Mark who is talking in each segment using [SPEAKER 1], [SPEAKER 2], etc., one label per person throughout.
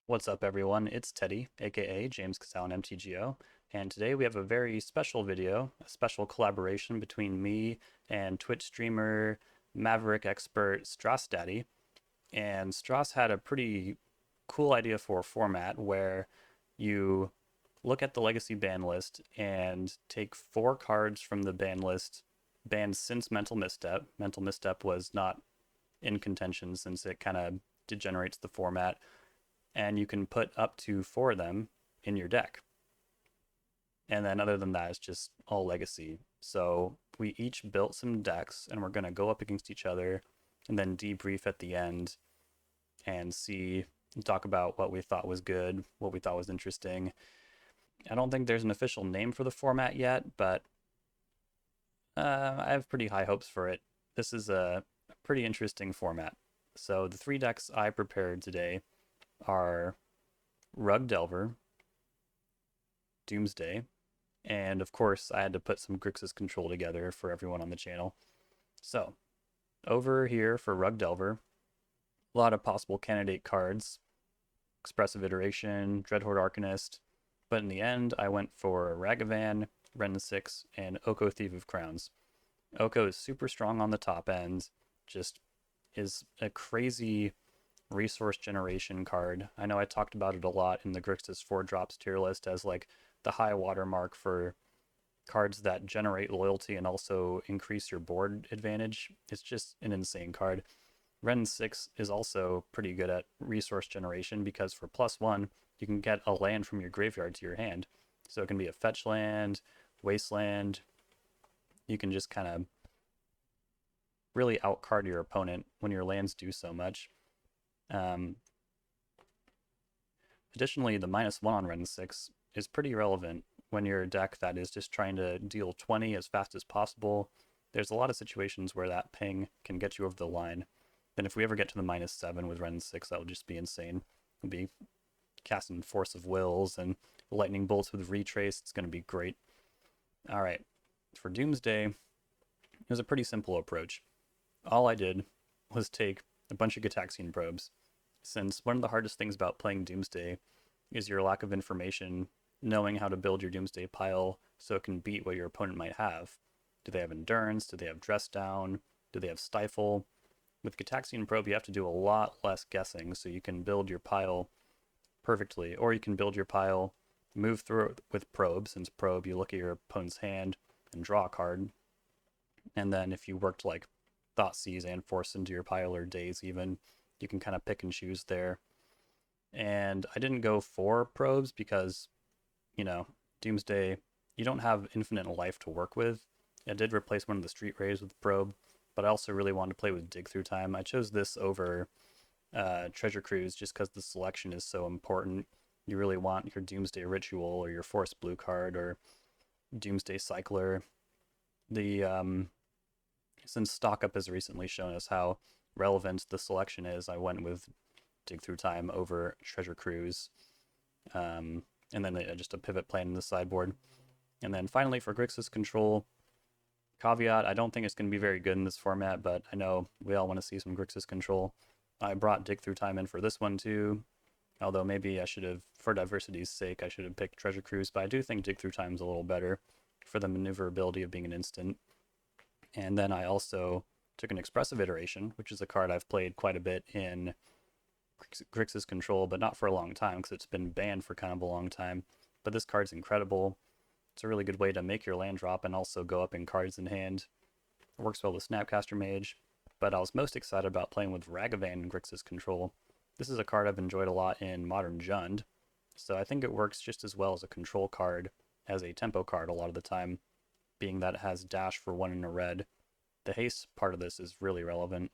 [SPEAKER 1] What's up, everyone? It's Teddy, aka JamesKisau and MTGO, and today we have a very special video, a special collaboration between me and Twitch streamer, Maverick expert StrassDaddy. And Strass had a pretty cool idea for a format where you look at the legacy ban list and take 4 cards from the ban list banned since Mental Misstep. Mental Misstep was not in contention since it kind of degenerates the format, and you can put up to 4 of them in your deck. And then other than that, it's just all legacy. So we each built some decks, and we're going to go up against each other and then debrief at the end and talk about what we thought was good, what we thought was interesting. I don't think there's an official name for the format yet, but I have pretty high hopes for it. This is a pretty interesting format. So the 3 decks I prepared today are URg Delver, Doomsday, and of course I had to put some Grixis control together for everyone on the channel. So over here for URg Delver, a lot of possible candidate cards: Expressive Iteration, Dreadhorde Arcanist, but in the end I went for Ragavan, Ren 6, and Oko Thief of Crowns. Oko is super strong on the top end, just is a crazy resource generation card. I know I talked about it a lot in the Grixis 4 drops tier list as like the high watermark for cards that generate loyalty and also increase your board advantage. It's just an insane card. Ren 6 is also pretty good at resource generation because for +1, you can get a land from your graveyard to your hand. So it can be a fetch land, wasteland. You can just kind of really outcard your opponent when your lands do so much. Additionally, the -1 on Ren 6 is pretty relevant when you're a deck that is just trying to deal 20 as fast as possible. There's a lot of situations where that ping can get you over the line. Then if we ever get to the -7 with Ren 6, that would just be insane. We'll be casting Force of Wills and lightning bolts with retrace. It's going to be great. All right, for Doomsday, it was a pretty simple approach. All I did was take a bunch of Gitaxian probes, since one of the hardest things about playing Doomsday is your lack of information, knowing how to build your Doomsday pile so it can beat what your opponent might have. Do they have Endurance? Do they have Dress Down? Do they have Stifle? With Gitaxian Probe, you have to do a lot less guessing, so you can build your pile perfectly, or you can build your pile, move through it with Probe, since Probe, you look at your opponent's hand and draw a card, and then if you worked like Thoughtseize and Force into your pile, or Daze even, you can kind of pick and choose there. And I didn't go for probes because, Doomsday, you don't have infinite life to work with. I did replace one of the Street Rays with probe, but I also really wanted to play with Dig Through Time. I chose this over Treasure Cruise just because the selection is so important. You really want your Doomsday Ritual or your Force Blue card or Doomsday Cycler. Since Stock Up has recently shown us how relevant the selection is, I went with Dig Through Time over Treasure Cruise, and then just a pivot plan in the sideboard. And then finally for Grixis control, caveat, I don't think it's going to be very good in this format, but I know we all want to see some Grixis control. I brought Dig Through Time in for this one too, although maybe I should have, for diversity's sake, I should have picked Treasure Cruise, but I do think Dig Through Time is a little better for the maneuverability of being an instant. And then I also took an Expressive Iteration, which is a card I've played quite a bit in Grixis control, but not for a long time because it's been banned for kind of a long time. But this card's incredible. It's a really good way to make your land drop and also go up in cards in hand. It works well with Snapcaster Mage, but I was most excited about playing with Ragavan in Grixis control. This is a card I've enjoyed a lot in Modern Jund, so I think it works just as well as a control card as a tempo card a lot of the time, being that it has dash for 1 in a red. The haste part of this is really relevant.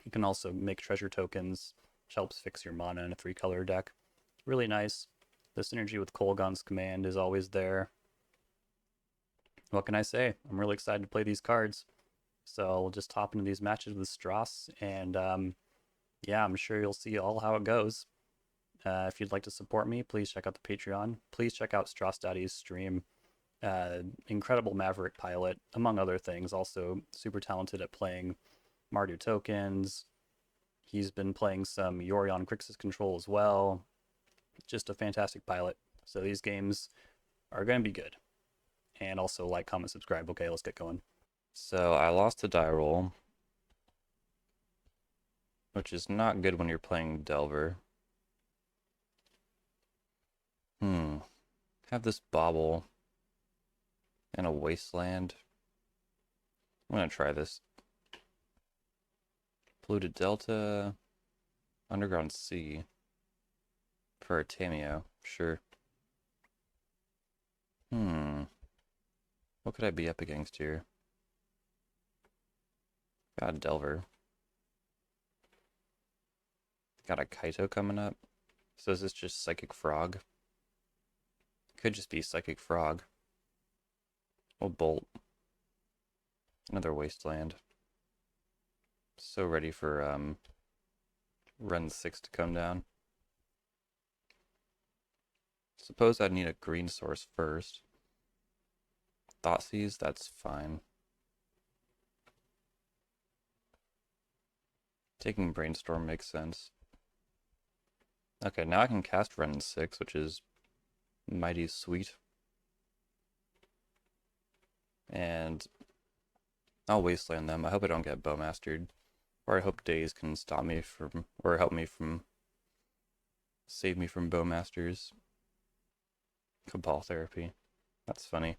[SPEAKER 1] You can also make treasure tokens, which helps fix your mana in a 3-color deck. Really nice. The synergy with Kolaghan's Command is always there. What can I say? I'm really excited to play these cards. So I'll just hop into these matches with Strass, and yeah, I'm sure you'll see all how it goes. If you'd like to support me, please check out the Patreon. Please check out StrassDaddy's stream. Incredible Maverick pilot, among other things. Also super talented at playing Mardu tokens. He's been playing some Yorion Grixis control as well. just a fantastic pilot. So these games are going to be good. And also like, comment, subscribe. Okay, let's get going.
[SPEAKER 2] So I lost a die roll, which is not good when you're playing Delver. Have this bobble and a wasteland. I'm gonna try this. Polluted Delta, Underground Sea for a Tameo, sure. What could I be up against here? Got a Delver. Got a Kaito coming up. So is this just Psychic Frog? Could just be Psychic Frog. Oh, Bolt. Another Wasteland. So ready for run 6 to come down. Suppose I'd need a green source first. Thoughtseize, that's fine. Taking Brainstorm makes sense. Okay, now I can cast run 6, which is mighty sweet. And I'll Wasteland them. I hope I don't get Bowmastered. Or I hope Daze can stop me from, or help me from, save me from Bowmasters. Cabal Therapy. That's funny.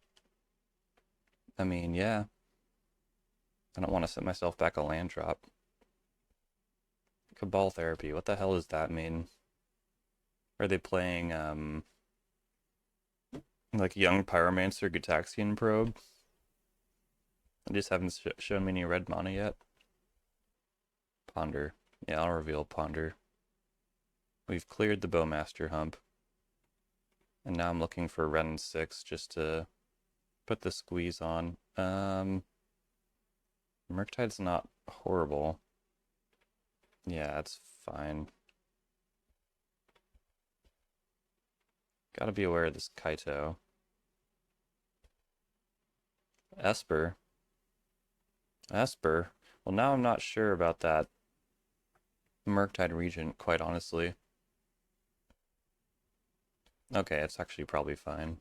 [SPEAKER 2] I mean, yeah. I don't want to set myself back a land drop. Cabal Therapy, what the hell does that mean? Are they playing, like Young Pyromancer Gitaxian Probe? I just haven't shown me any red mana yet. Ponder. Yeah, I'll reveal Ponder. We've cleared the Bowmaster hump. And now I'm looking for Ren 6 just to put the squeeze on. Murktide's not horrible. Yeah, it's fine. Gotta be aware of this Kaito. Esper. Esper. Well, now I'm not sure about that Murktide Regent, quite honestly. Okay, it's actually probably fine.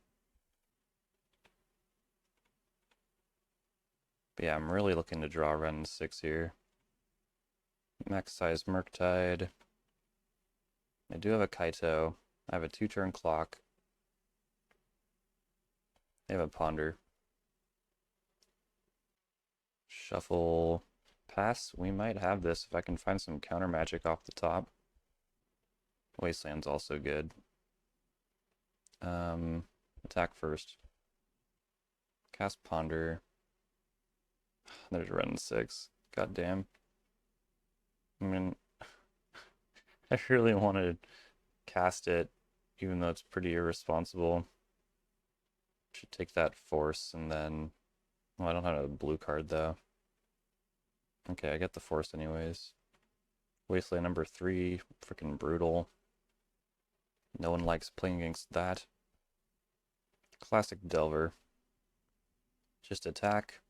[SPEAKER 2] But yeah, I'm really looking to draw Ren 6 here. Max size Murktide. I do have a Kaito. I have a 2-turn clock. I have a Ponder. Shuffle. Pass. We might have this if I can find some counter magic off the top. Wasteland's also good. Attack first. Cast Ponder. There's Ren 6. God damn. I mean, I really want to cast it, even though it's pretty irresponsible. Should take that force and then... Well, I don't have a blue card though. Okay, I get the force anyways. Wasteland number 3, freaking brutal. No one likes playing against that. Classic Delver. Just attack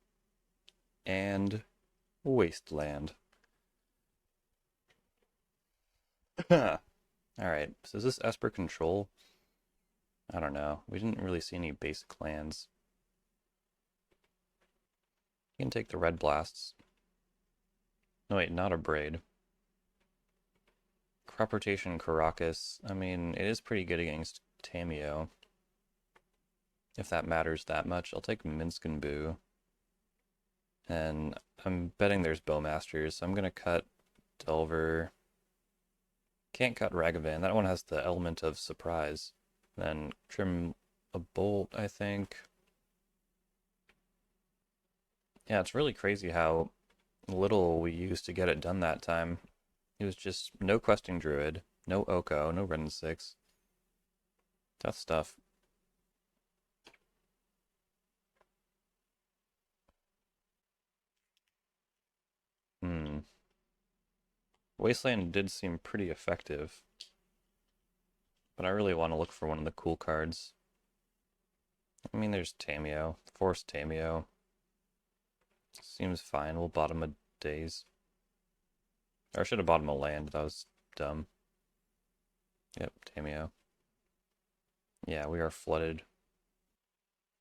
[SPEAKER 2] and Wasteland. Alright, so is this Esper control? I don't know. We didn't really see any basic lands. You can take the red blasts. No, wait, not a braid. Crop rotation Caracas. I mean, it is pretty good against Tameo. If that matters that much, I'll take Minsk and Boo. And I'm betting there's Bowmasters, so I'm gonna cut Delver. Can't cut Ragavan. That one has the element of surprise. Then trim a Bolt, I think. Yeah, it's really crazy how little we used to get it done that time. It was just no Questing Druid, no Oko, no Ren 6. Tough stuff. Wasteland did seem pretty effective. But I really want to look for one of the cool cards. I mean, there's Tameo. Force Tameo. Seems fine. We'll bottom a Daze. Or I should have bottom a land. That was dumb. Yep, Tameo. Yeah, we are flooded.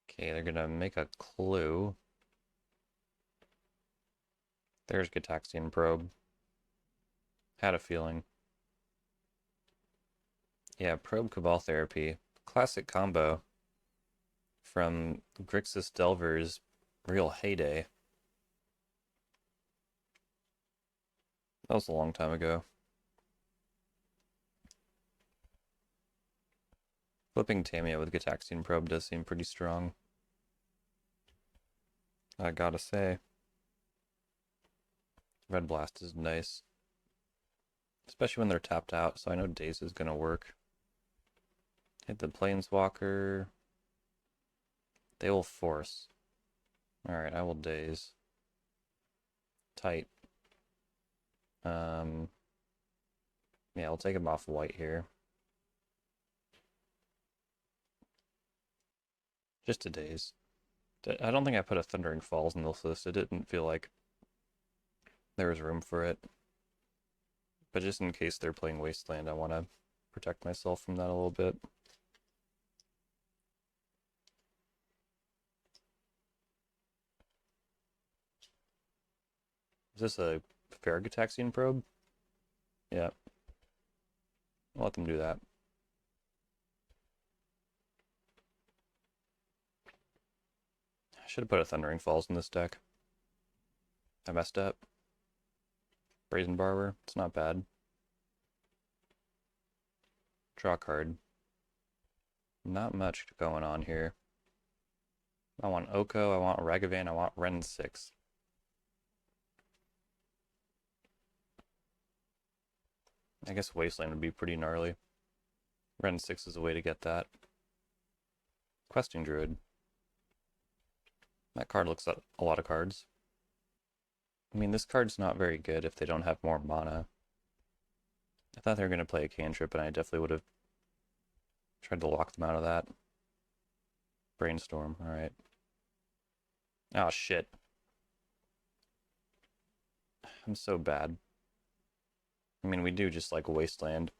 [SPEAKER 2] Okay, they're gonna make a clue. There's Gitaxian Probe. Had a feeling. Yeah, Probe Cabal Therapy. Classic combo from Grixis Delver's real heyday. That was a long time ago. Flipping Tamia with Gitaxian Probe does seem pretty strong. I gotta say. Red Blast is nice. Especially when they're tapped out, so I know Daze is gonna work. Hit the Planeswalker. They will force. Alright, I will Daze. Tight. Yeah, I'll take him off white here. Just a Daze. I don't think I put a Thundering Falls in this list. It didn't feel like there was room for it. But just in case they're playing Wasteland, I want to protect myself from that a little bit. Is this a Farragutaxian Probe? Yeah. I'll let them do that. I should have put a Thundering Falls in this deck. I messed up. Brazen Barber, it's not bad. Draw card. Not much going on here. I want Oko, I want Ragavan, I want Ren 6. I guess Wasteland would be pretty gnarly. Ren 6 is a way to get that. Questing Druid. That card looks at a lot of cards. I mean, this card's not very good if they don't have more mana. I thought they were going to play a cantrip, and I definitely would have tried to lock them out of that. Brainstorm, alright. Oh, shit. I'm so bad. I mean, we do just like Wasteland.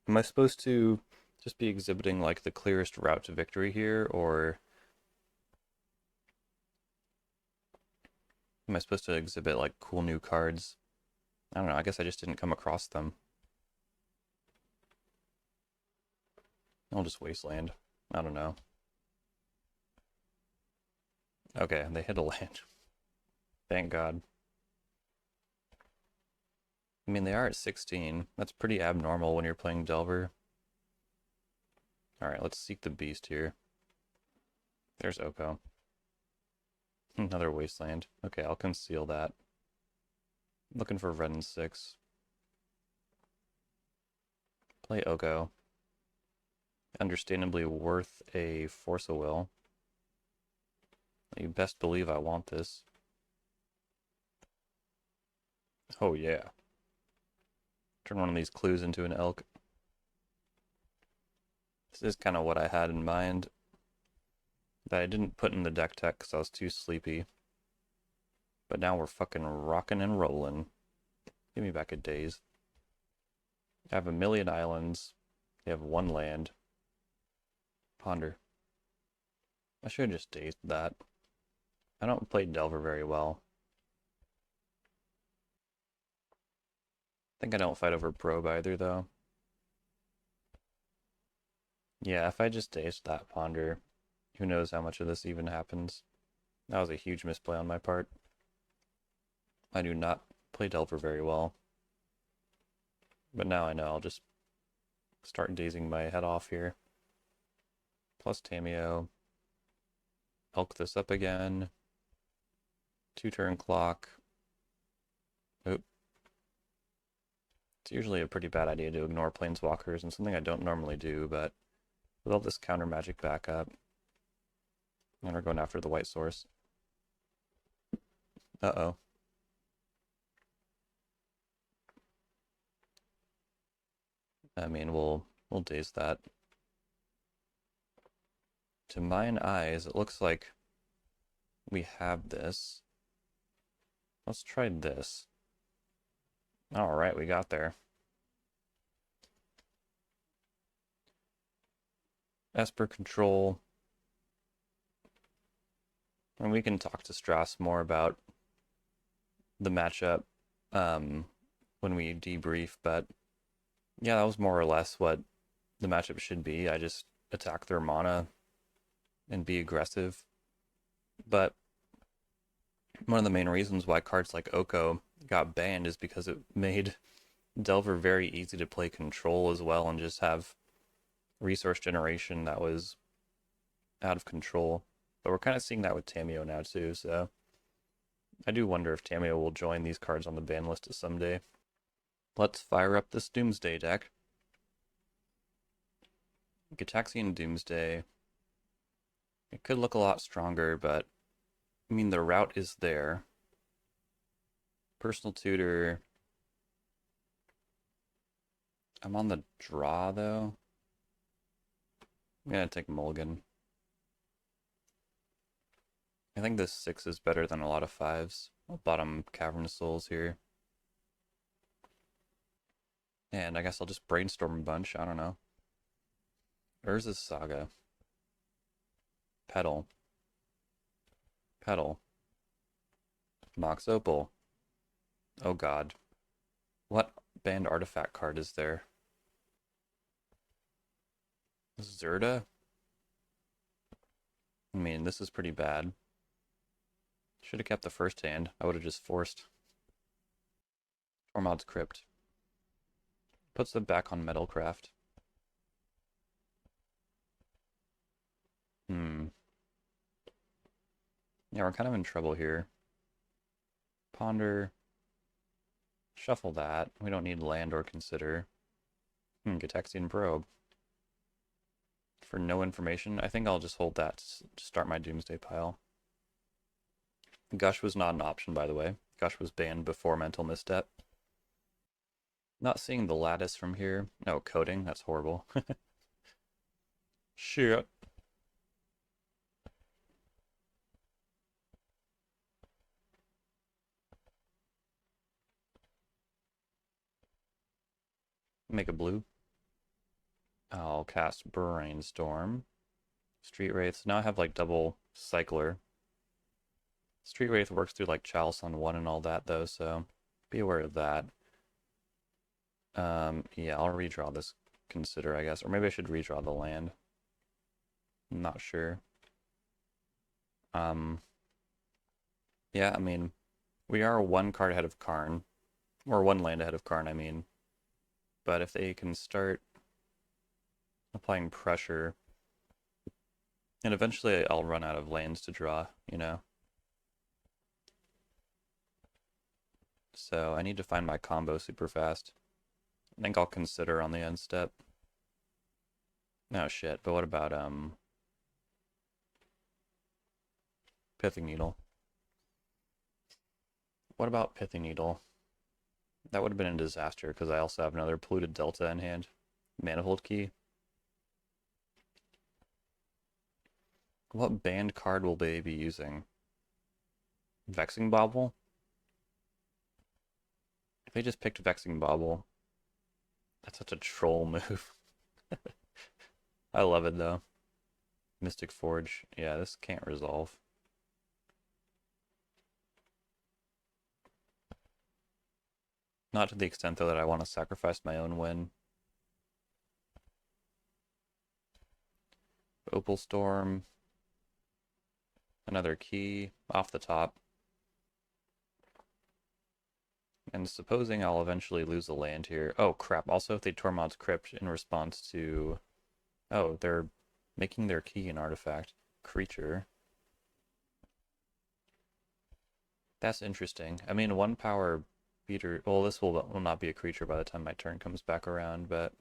[SPEAKER 2] Am I supposed to just be exhibiting like the clearest route to victory here, or am I supposed to exhibit like cool new cards? I don't know, I guess I just didn't come across them. I'll just Wasteland. I don't know. Okay, they hit a land. Thank God. I mean, they are at 16. That's pretty abnormal when you're playing Delver. Alright, let's seek the beast here. There's Oko. Another Wasteland. Okay, I'll conceal that. Looking for Ren 6. Play Oko. Understandably worth a Force of Will. You best believe I want this. Oh yeah. Turn one of these clues into an elk. This is kind of what I had in mind. That I didn't put in the deck tech because I was too sleepy. But now we're fucking rocking and rolling. Give me back a Daze. I have a million islands. You have one land. Ponder. I should have just dazed that. I don't play Delver very well. I think I don't fight over Probe either, though. Yeah, if I just dazed that Ponder, who knows how much of this even happens. That was a huge misplay on my part. I do not play Delver very well. But now I know I'll just start dazing my head off here. Plus Tamio. Elk this up again. 2-turn clock. Oop. It's usually a pretty bad idea to ignore planeswalkers, and something I don't normally do, but with all this counter magic backup, and we're going after the white source. Uh-oh. I mean, we'll daze that. To mine eyes, it looks like we have this. Let's try this. Alright, we got there. Esper control. And we can talk to Strass more about the matchup when we debrief, but yeah, that was more or less what the matchup should be. I just attack their mana and be aggressive. But one of the main reasons why cards like Oko got banned is because it made Delver very easy to play control as well and just have resource generation that was out of control. But we're kind of seeing that with Tamiyo now too, so I do wonder if Tamiyo will join these cards on the ban list someday. Let's fire up this Doomsday deck. Gitaxian Doomsday. It could look a lot stronger, but I mean, the route is there. Personal Tutor. I'm on the draw, though. I'm gonna take Mulligan. I think this 6 is better than a lot of 5s. I'll bottom Cavernous Souls here. And I guess I'll just brainstorm a bunch, I don't know. Urza's Saga. Petal. Petal. Mox Opal. Oh god. What banned artifact card is there? Zerda? I mean, this is pretty bad. Should have kept the first hand. I would have just forced. Tormod's Crypt. Puts them back on Metalcraft. Yeah, we're kind of in trouble here. Ponder. Shuffle that. We don't need land or consider. Gitaxian Probe. For no information, I think I'll just hold that to start my Doomsday pile. Gush was not an option, by the way. Gush was banned before Mental Misstep. Not seeing the lattice from here. No, coding. That's horrible. Shit. Make a blue. I'll cast Brainstorm. Street Wraiths. Now I have like double Cycler. Street Wraith works through like Chalice on 1 and all that though, so be aware of that. Yeah, I'll redraw this consider, I guess. Or maybe I should redraw the land. I'm not sure. Yeah, I mean, we are 1 card ahead of Karn. Or 1 land ahead of Karn, I mean. But if they can start applying pressure, and eventually I'll run out of lands to draw, you know? So I need to find my combo super fast. I think I'll consider on the end step. Oh shit, but what about Pithing Needle? What about Pithing Needle? That would have been a disaster because I also have another Polluted Delta in hand. Manifold Key. What banned card will they be using? Vexing Bauble? If they just picked Vexing Bauble, that's such a troll move. I love it though. Mystic Forge. Yeah, this can't resolve. Not to the extent though that I want to sacrifice my own win. Opal Storm. Another key off the top. And supposing I'll eventually lose a land here. Oh crap, also if they Tormod's Crypt in response to... Oh, they're making their key an artifact. Creature. That's interesting. I mean, 1 power beater... Well, this will not be a creature by the time my turn comes back around, but...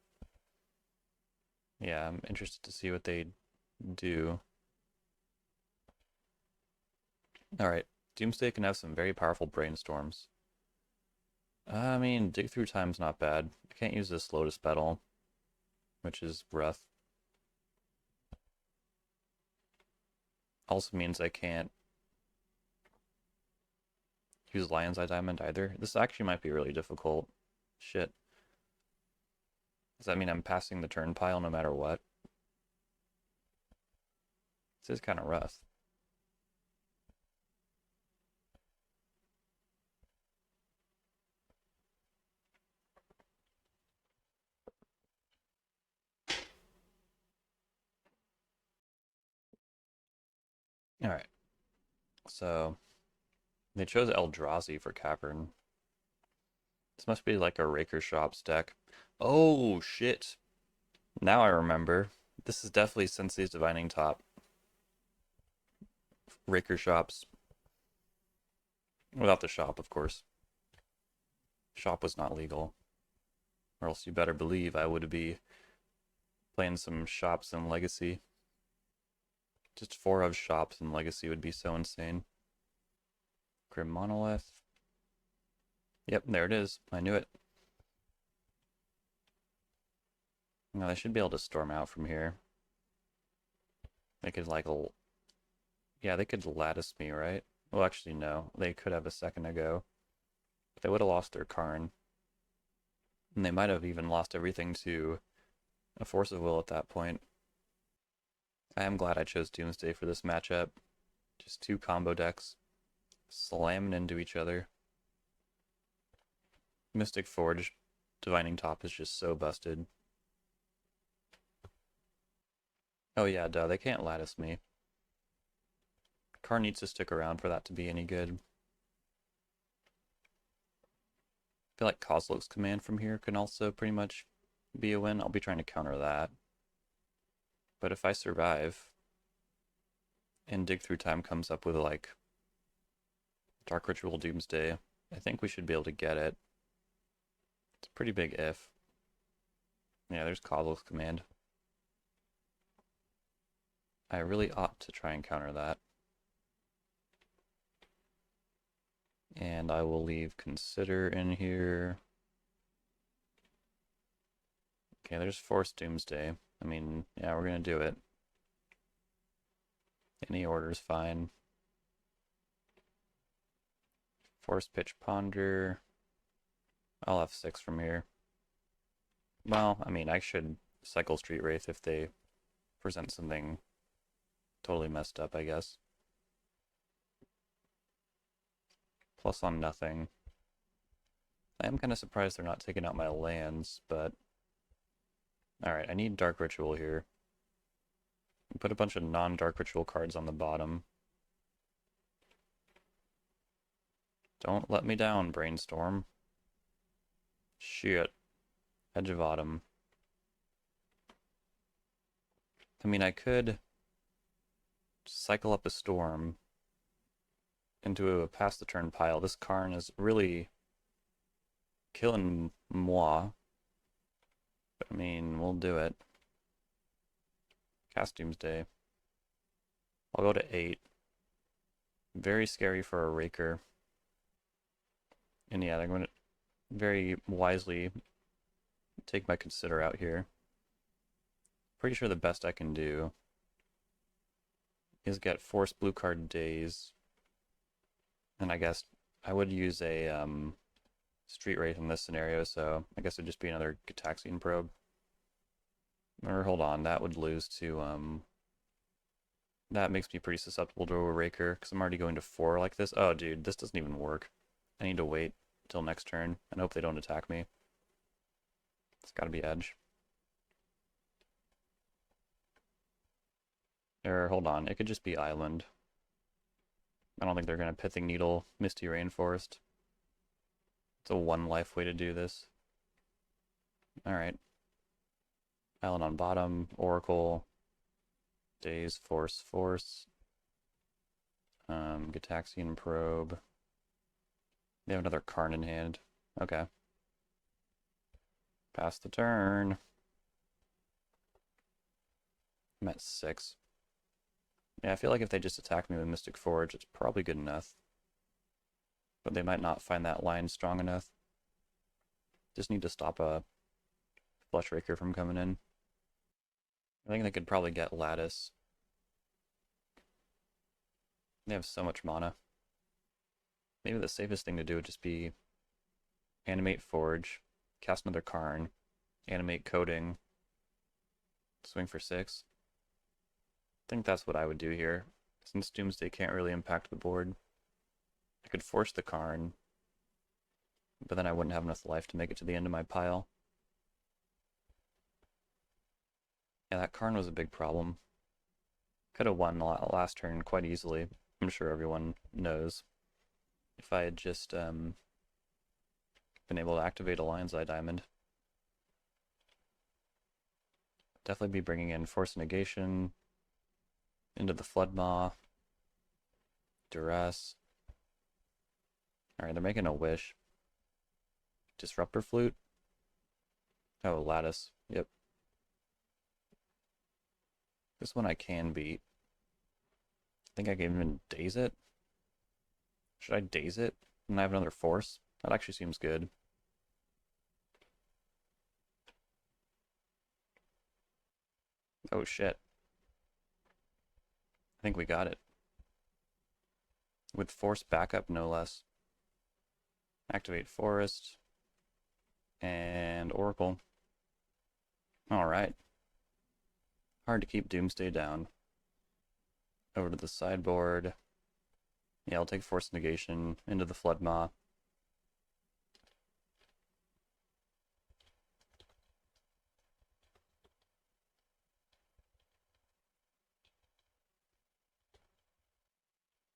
[SPEAKER 2] Yeah, I'm interested to see what they do. Alright, Doomsday can have some very powerful brainstorms. I mean, Dig Through Time's not bad. I can't use this Lotus Petal, which is rough. Also means I can't use Lion's Eye Diamond either. This actually might be really difficult. Shit. Does that mean I'm passing the turn pile no matter what? is kind of rough. Alright. So, they chose Eldrazi for Cavern. This must be like a Raker Shops deck. Oh, shit. Now I remember. This is definitely Sensei's Divining Top. Raker Shops. Without the shop, of course. Shop was not legal. Or else you better believe I would be playing some shops in Legacy. Just 4 of shops in Legacy would be so insane. Grim Monolith. Yep, there it is. I knew it. No, they should be able to storm out from here. They could like, yeah, they could lattice me, right? Well, actually, no. They could have a second ago. But they would have lost their Karn. And they might have even lost everything to a Force of Will at that point. I am glad I chose Doomsday for this matchup. Just 2 combo decks slamming into each other. Mystic Forge Divining Top is just so busted. Oh yeah, duh, they can't lattice me. Karn needs to stick around for that to be any good. I feel like Kozlok's command from here can also pretty much be a win. I'll be trying to counter that. But if I survive, and Dig Through Time comes up with like Dark Ritual Doomsday, I think we should be able to get it. It's a pretty big if. Yeah, there's Kozlok's command. I really ought to try and counter that. And I will leave Consider in here. Okay, there's Force Doomsday. I mean, yeah, we're gonna do it. Any order's fine. Force Pitch Ponder. I'll have 6 from here. Well, I mean, I should cycle Street Wraith if they present something totally messed up, I guess. Plus on nothing. I am kind of surprised they're not taking out my lands, but... Alright, I need Dark Ritual here. Put a bunch of non-Dark Ritual cards on the bottom. Don't let me down, Brainstorm. Shit. Edge of Autumn. I mean, I could cycle up a Storm into a pass the turn pile. This Karn is really killing moi. But I mean, we'll do it. Cast Doomsday. I'll go to 8. Very scary for a Raker. And yeah, they're going to very wisely take my Consider out here. Pretty sure the best I can do is get Force Blue Card Daze. And I guess I would use a Street Wraith in this scenario, so I guess it'd just be another Gitaxian Probe. Or hold on, that would lose to that makes me pretty susceptible to a Raker, because I'm already going to 4 like this. Oh dude, this doesn't even work. I need to wait until next turn and hope they don't attack me. It's gotta be Edge. Or hold on, it could just be Island. I don't think they're gonna Pithing Needle, Misty Rainforest. It's a 1 life way to do this. Alright. Island on bottom, Oracle, Daze, Force, Gitaxian Probe. They have another Karn in hand. Okay. Pass the turn. I'm at 6. Yeah, I feel like if they just attack me with Mystic Forge, it's probably good enough. But they might not find that line strong enough. Just need to stop a Flesh Raker from coming in. I think they could probably get Lattice. They have so much mana. Maybe the safest thing to do would just be Animate Forge, cast another Karn, Animate Coding, swing for 6. think that's what I would do here. Since Doomsday can't really impact the board, I could force the Karn, but then I wouldn't have enough life to make it to the end of my pile. Yeah, that Karn was a big problem. Could have won last turn quite easily. I'm sure everyone knows. If I had just been able to activate a Lion's Eye Diamond. Definitely be bringing in Force Negation into the Flood Maw. Duress. Alright, they're making a wish. Disruptor Flute. Oh, Lattice. Yep. This one I can beat. I think I can even daze it. Should I daze it and I have another force? That actually seems good. Oh shit. I think we got it. With force backup, no less. Activate Forest. And Oracle. Alright. Hard to keep Doomsday down. Over to the sideboard. Yeah, I'll take Force Negation into the Flood Maw.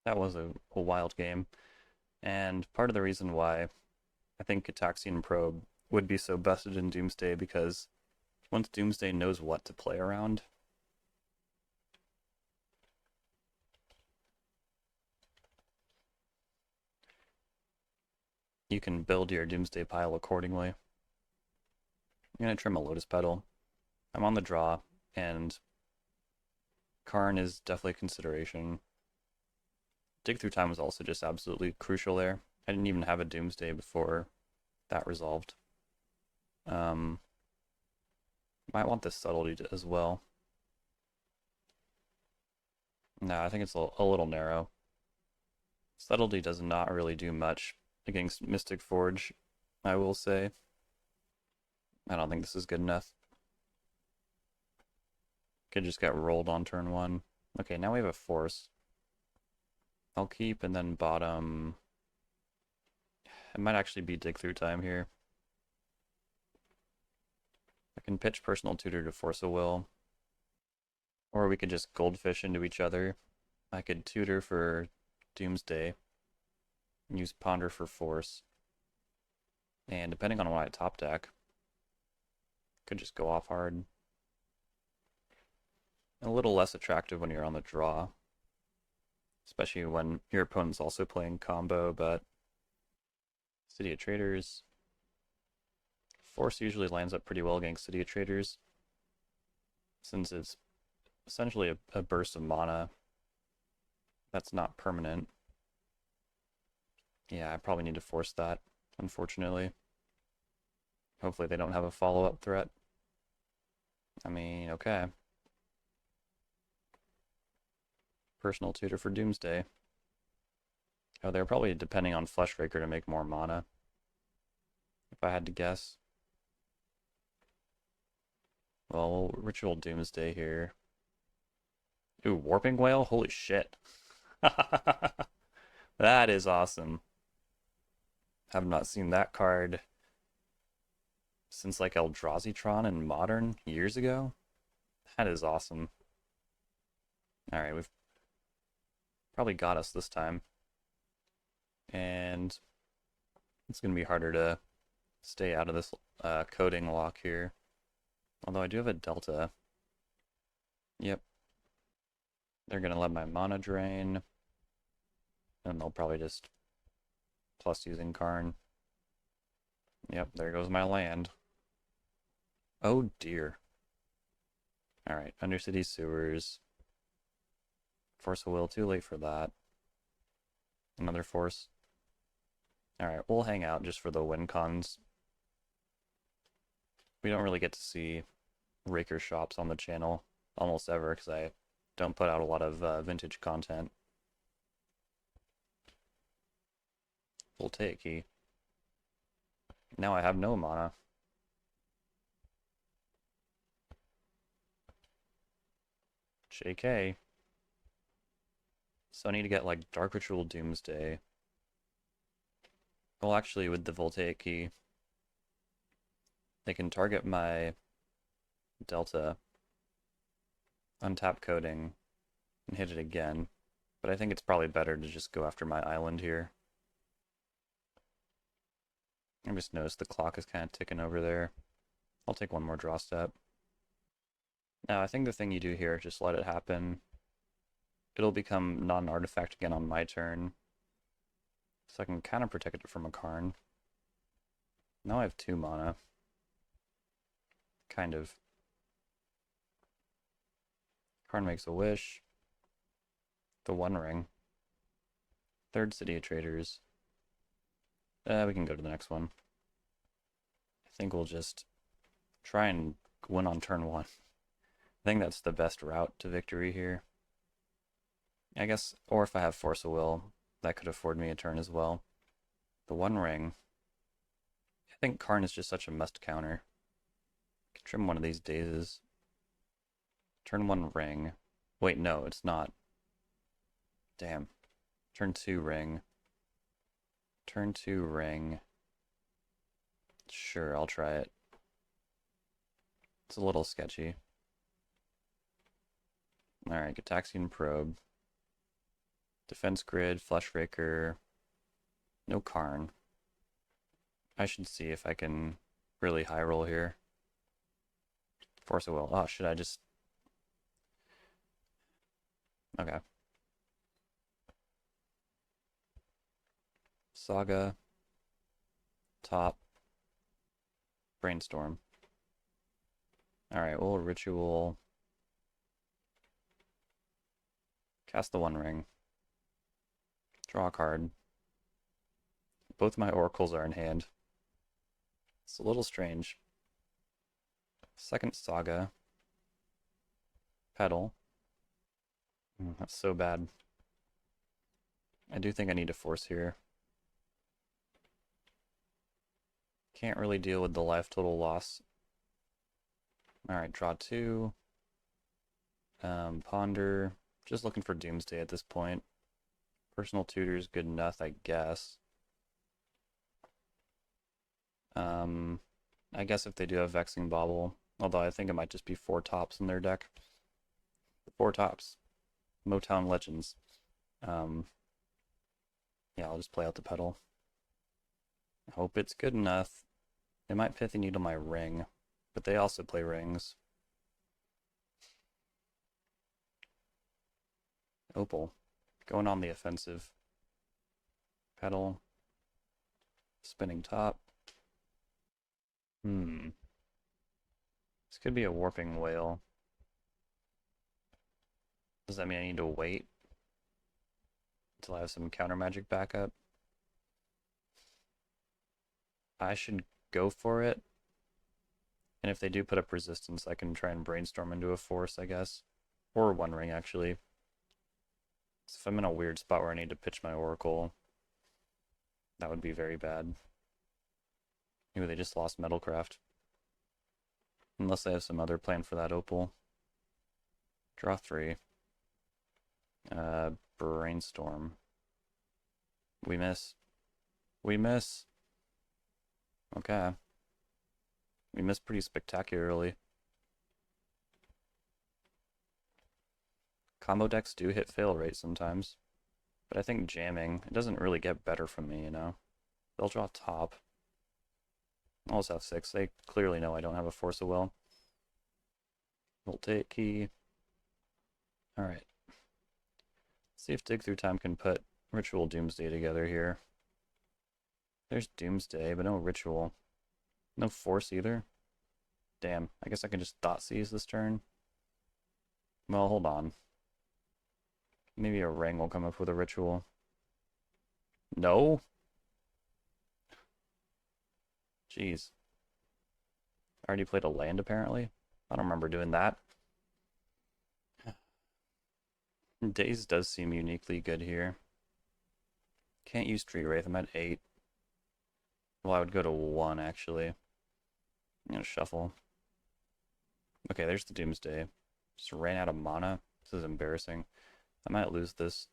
[SPEAKER 2] That was a wild game. And part of the reason why I think Ataxian Probe would be so busted in Doomsday, because once Doomsday knows what to play around, you can build your Doomsday pile accordingly. I'm going to trim a Lotus Petal. I'm on the draw, and Karn is definitely a consideration. Dig Through Time was also just absolutely crucial there. I didn't even have a Doomsday before that resolved. Might want this Subtlety as well. No, I think it's a little narrow. Subtlety does not really do much against Mystic Forge, I will say. I don't think this is good enough. Could just get rolled on turn 1. Okay, now we have a Force. I'll keep and then bottom. It might actually be Dig Through Time here. I can pitch Personal Tutor to force a will. Or we could just Goldfish into each other. I could Tutor for Doomsday. Use Ponder for Force. And depending on what I top deck, could just go off hard. A little less attractive when you're on the draw. Especially when your opponent's also playing combo, but City of Traders. Force usually lands up pretty well against City of Traders, since it's essentially a burst of mana that's not permanent. Yeah, I probably need to force that, unfortunately. Hopefully they don't have a follow-up threat. I mean, okay. Personal Tutor for Doomsday. Oh, they're probably depending on Fleshraker to make more mana, if I had to guess. Well, we'll Ritual Doomsday here. Ooh, Warping Whale? Holy shit. That is awesome. Have not seen that card since like Eldrazi in Modern years ago. That is awesome. Alright, we've probably got us this time. And it's going to be harder to stay out of this coding lock here. Although I do have a Delta. Yep. They're going to let my mana drain. And they'll probably just plus using Karn. Yep, there goes my land. Oh dear. Alright, Undercity Sewers. Force a Will, too late for that. Another Force. Alright, we'll hang out just for the win cons. We don't really get to see Raker shops on the channel almost ever, because I don't put out a lot of vintage content. We'll take key. Now I have no mana. JK. So I need to get like Dark Ritual Doomsday. Well, actually, with the Voltaic Key, they can target my Delta, untap coding, and hit it again. But I think it's probably better to just go after my island here. I just noticed the clock is kind of ticking over there. I'll take one more draw step. Now, I think the thing you do here, just let it happen. It'll become not an artifact again on my turn. So I can kind of protect it from a Karn. Now I have 2 mana. Kind of. Karn makes a wish. The One Ring. Third City of Traders. We can go to the next one. I think we'll just try and win on turn 1. I think that's the best route to victory here. I guess, or if I have Force of Will, that could afford me a turn as well. The One Ring. I think Karn is just such a must counter. I can trim one of these dazes. Turn 1 Ring. Wait, no, it's not. Damn. Turn 2 Ring. Turn 2 Ring. Sure, I'll try it. It's a little sketchy. Alright, Gataxian Probe. Defense Grid, Fleshraker. No Karn. I should see if I can really high roll here. Force of Will. Oh, should I just... Okay. Saga. Top. Brainstorm. Alright, we'll Ritual. Cast the One Ring. Draw a card. Both my oracles are in hand. It's a little strange. Second Saga. Petal. That's so bad. I do think I need to force here. Can't really deal with the life total loss. Alright, draw 2. Ponder. Just looking for Doomsday at this point. Personal Tutor's good enough, I guess. I guess if they do have Vexing Bauble, although I think it might just be 4 tops in their deck. 4 tops. Motown Legends. Yeah, I'll just play out the Petal. I hope it's good enough. They might Pithy Needle my Ring, but they also play rings. Opal. Going on the offensive. Petal. Spinning top. This could be a Warping Whale. Does that mean I need to wait until I have some counter magic backup? I should go for it. And if they do put up resistance, I can try and brainstorm into a force, I guess. Or One Ring, actually. So if I'm in a weird spot where I need to pitch my Oracle, that would be very bad. Maybe they just lost Metalcraft. Unless they have some other plan for that Opal. Draw 3. Brainstorm. We miss. We miss. Okay. We miss pretty spectacularly. Combo decks do hit fail rate sometimes. But I think jamming, it doesn't really get better from me, you know? They'll draw top. I'll just have 6. They clearly know I don't have a Force of Will. Voltaic Key. Alright. See if Dig Through Time can put Ritual Doomsday together here. There's Doomsday, but no Ritual. No Force either. Damn, I guess I can just Thoughtseize this turn. Well, hold on. Maybe a Ring will come up with a Ritual. No? Jeez. I already played a land, apparently. I don't remember doing that. Daze does seem uniquely good here. Can't use Tree Wraith, I'm at 8. Well, I would go to 1, actually. I'm gonna shuffle. Okay, there's the Doomsday. Just ran out of mana. This is embarrassing. I might lose this.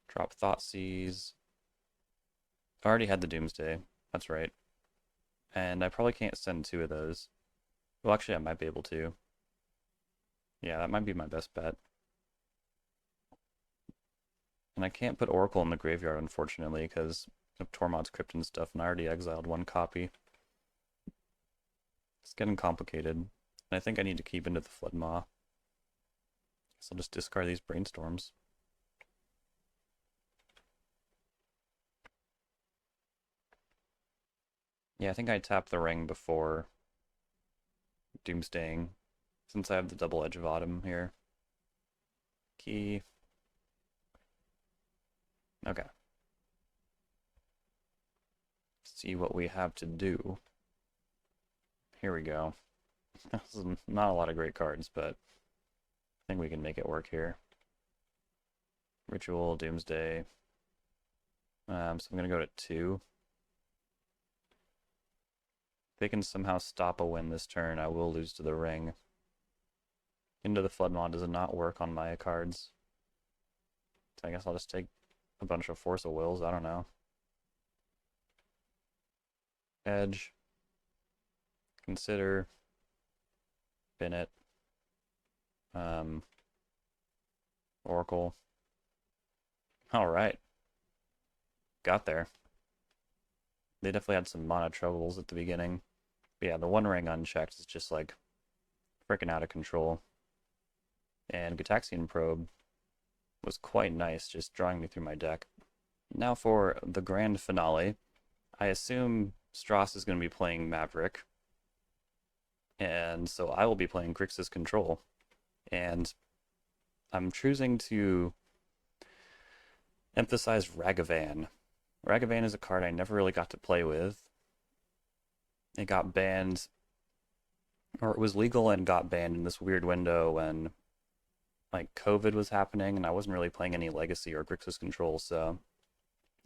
[SPEAKER 2] Drop Thoughtseize. I already had the Doomsday. That's right. And I probably can't send 2 of those. Well, actually, I might be able to. Yeah, that might be my best bet. And I can't put Oracle in the graveyard, unfortunately, because of Tormod's Crypt and stuff, and I already exiled 1 copy. It's getting complicated. And I think I need to keep into the Flood Maw. So I'll just discard these Brainstorms. Yeah, I think I tapped the ring before Doomsdaying, since I have the double Edge of Autumn here. Key. Okay. See what we have to do. Here we go. This is not a lot of great cards, but I think we can make it work here. Ritual, Doomsday. So I'm going to go to 2. If they can somehow stop a win this turn, I will lose to the ring. Into the Flood Maw does not work on my cards. So I guess I'll just take a bunch of Force of Wills, I don't know. Edge. Consider. Bennett. Oracle. Alright. Got there. They definitely had some mana troubles at the beginning. But yeah, the 1 ring unchecked is just like freaking out of control. And Gitaxian Probe was quite nice, just drawing me through my deck. Now for the grand finale. I assume Strass is going to be playing Maverick. And so I will be playing Grixis Control. And I'm choosing to emphasize Ragavan. Ragavan is a card I never really got to play with. It got banned, or it was legal and got banned in this weird window when like COVID was happening and I wasn't really playing any Legacy or Grixis Control, so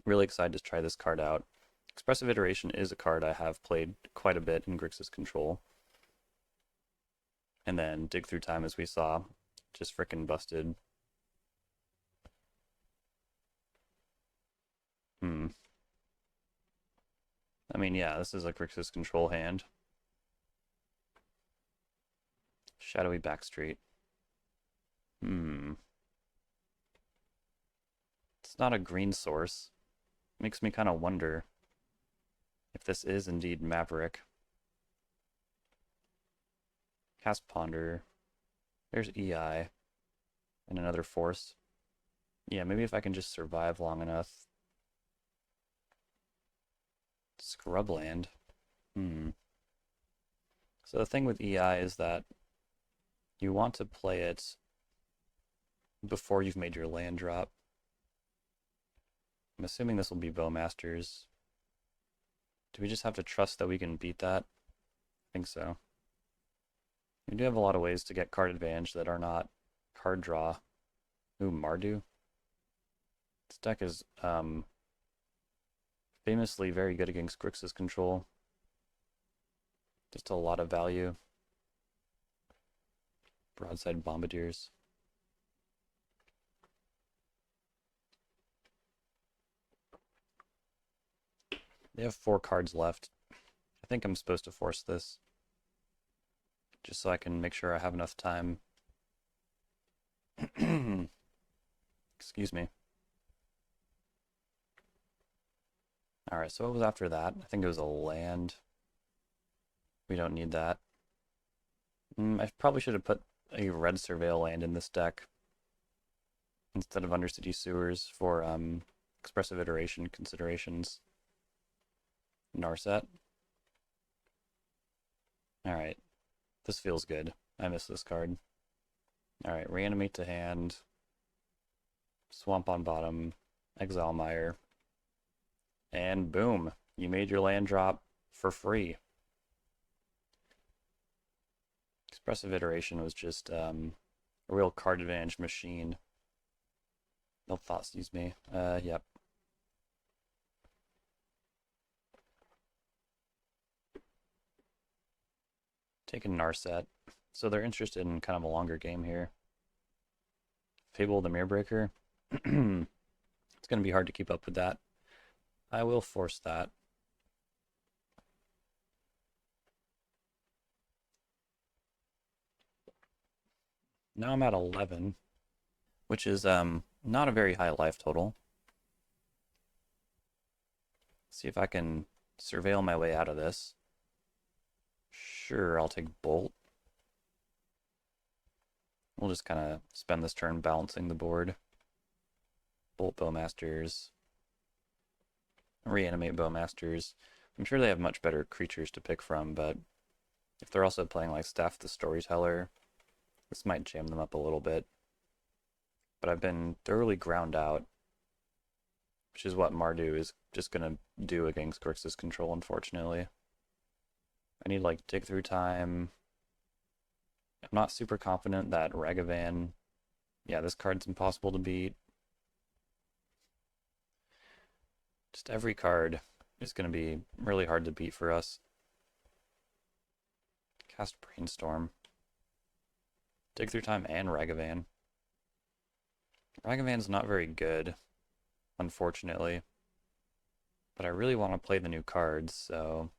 [SPEAKER 2] really excited to try this card out. Expressive Iteration is a card I have played quite a bit in Grixis Control. And then Dig Through Time, as we saw, just frickin' busted. I mean, yeah, this is a Grixis Control hand. Shadowy Backstreet. It's not a green source. Makes me kind of wonder if this is indeed Maverick. Cast Ponder. There's EI. And another Force. Yeah, maybe if I can just survive long enough. Scrubland. So the thing with EI is that you want to play it before you've made your land drop. I'm assuming this will be Bowmasters. Do we just have to trust that we can beat that? I think so. We do have a lot of ways to get card advantage that are not card draw. Ooh, Mardu. This deck is famously very good against Grixis Control. Just a lot of value. Broadside Bombardiers. They have 4 cards left. I think I'm supposed to force this. Just so I can make sure I have enough time. Excuse me. Alright, so what was after that? I think it was a land. We don't need that. I probably should have put a red Surveil land in this deck instead of Undercity Sewers for expressive iteration considerations. Narset. Alright. This feels good. I miss this card. Alright, Reanimate to hand. Swamp on bottom. Exile Mire. And boom! You made your land drop for free. Expressive Iteration was just a real card advantage machine. No thoughts, excuse me. Yep. Taking Narset. So they're interested in kind of a longer game here. Fable the Mirrorbreaker.
[SPEAKER 1] It's going to be hard to keep up with that. I will force that. Now I'm at 11, which is not a very high life total. See if I can surveil my way out of this. Sure, I'll take Bolt. We'll just kind of spend this turn balancing the board. Bolt Bowmasters. Reanimate Bowmasters. I'm sure they have much better creatures to pick from, but if they're also playing like Staff the Storyteller, this might jam them up a little bit. But I've been thoroughly ground out, which is what Mardu is just going to do against Grixis control, unfortunately. I need like Dig Through Time. I'm not super confident that Ragavan... Yeah, this card's impossible to beat. Just every card is going to be really hard to beat for us. Cast Brainstorm. Dig Through Time and Ragavan. Ragavan's not very good, unfortunately. But I really want to play the new cards, so...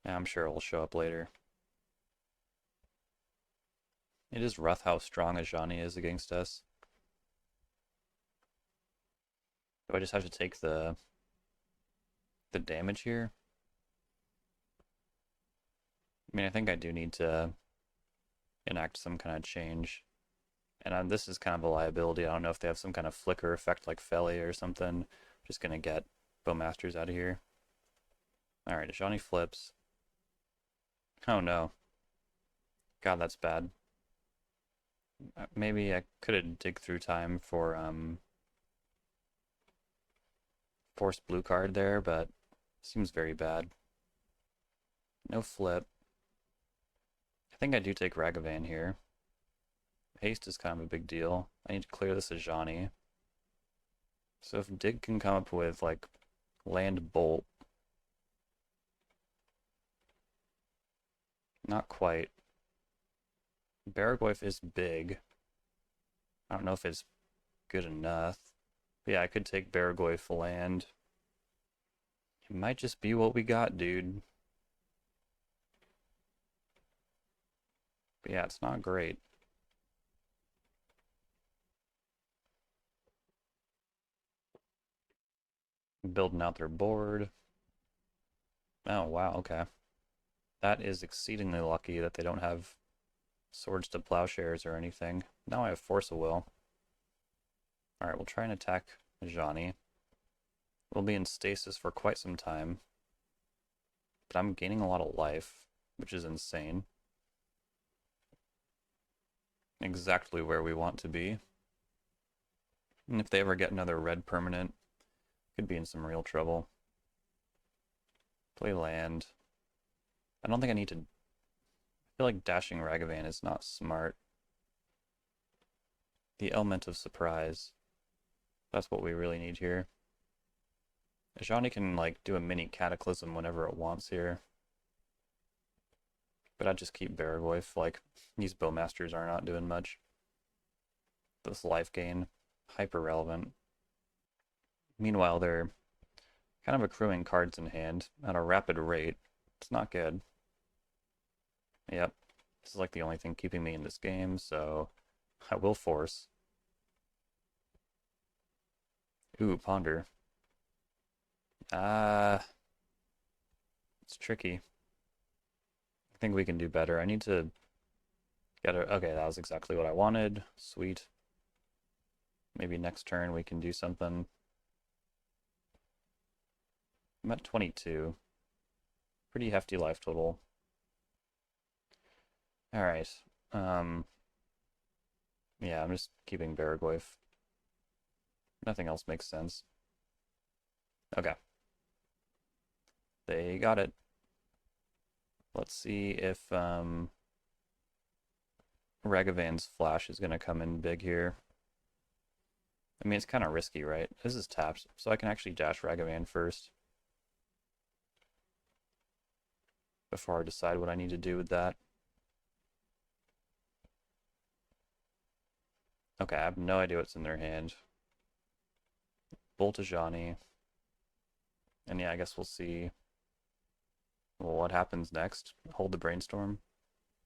[SPEAKER 1] Yeah, I'm sure it will show up later. It is rough how strong Ajani is against us. Do I just have to take the damage here? I mean, I think I do need to enact some kind of change. And this is kind of a liability. I don't know if they have some kind of flicker effect like Feli or something. I'm just going to get Bowmasters out of here. Alright, Ajani flips. Oh no. God, that's bad. Maybe I could have Dig Through Time for force blue card there, but seems very bad. No flip. I think I do take Ragavan here. Haste is kind of a big deal. I need to clear this Ajani. So if Dig can come up with like land Bolt. Not quite. Barragoyf is big. I don't know if it's good enough. But yeah, I could take Barragoyf land. It might just be what we got, dude. But yeah, it's not great. Building out their board. Oh, wow, okay. That is exceedingly lucky that they don't have Swords to Plowshares or anything. Now I have Force of Will. Alright, we'll try and attack Ajani. We'll be in stasis for quite some time. But I'm gaining a lot of life, which is insane. Exactly where we want to be. And if they ever get another red permanent, could be in some real trouble. Play land. I don't think I need to... I feel like dashing Ragavan is not smart. The element of surprise. That's what we really need here. Ajani can like do a mini Cataclysm whenever it wants here. But I'd just keep Barragoyf, like, these Bowmasters are not doing much. This life gain, hyper relevant. Meanwhile, they're kind of accruing cards in hand at a rapid rate. It's not good. Yep, this is like the only thing keeping me in this game, so I will force. Ooh, Ponder. It's tricky. I think we can do better. I need to get a... Okay, that was exactly what I wanted. Sweet. Maybe next turn we can do something. I'm at 22. Pretty hefty life total. Alright. Yeah, I'm just keeping Barragoyf. Nothing else makes sense. Okay. They got it. Let's see if Ragavan's flash is going to come in big here. I mean, it's kind of risky, right? This is tapped, so I can actually dash Ragavan first before I decide what I need to do with that. Okay, I have no idea what's in their hand.
[SPEAKER 2] Boltajani. And yeah, I guess we'll see what happens next. Hold the Brainstorm.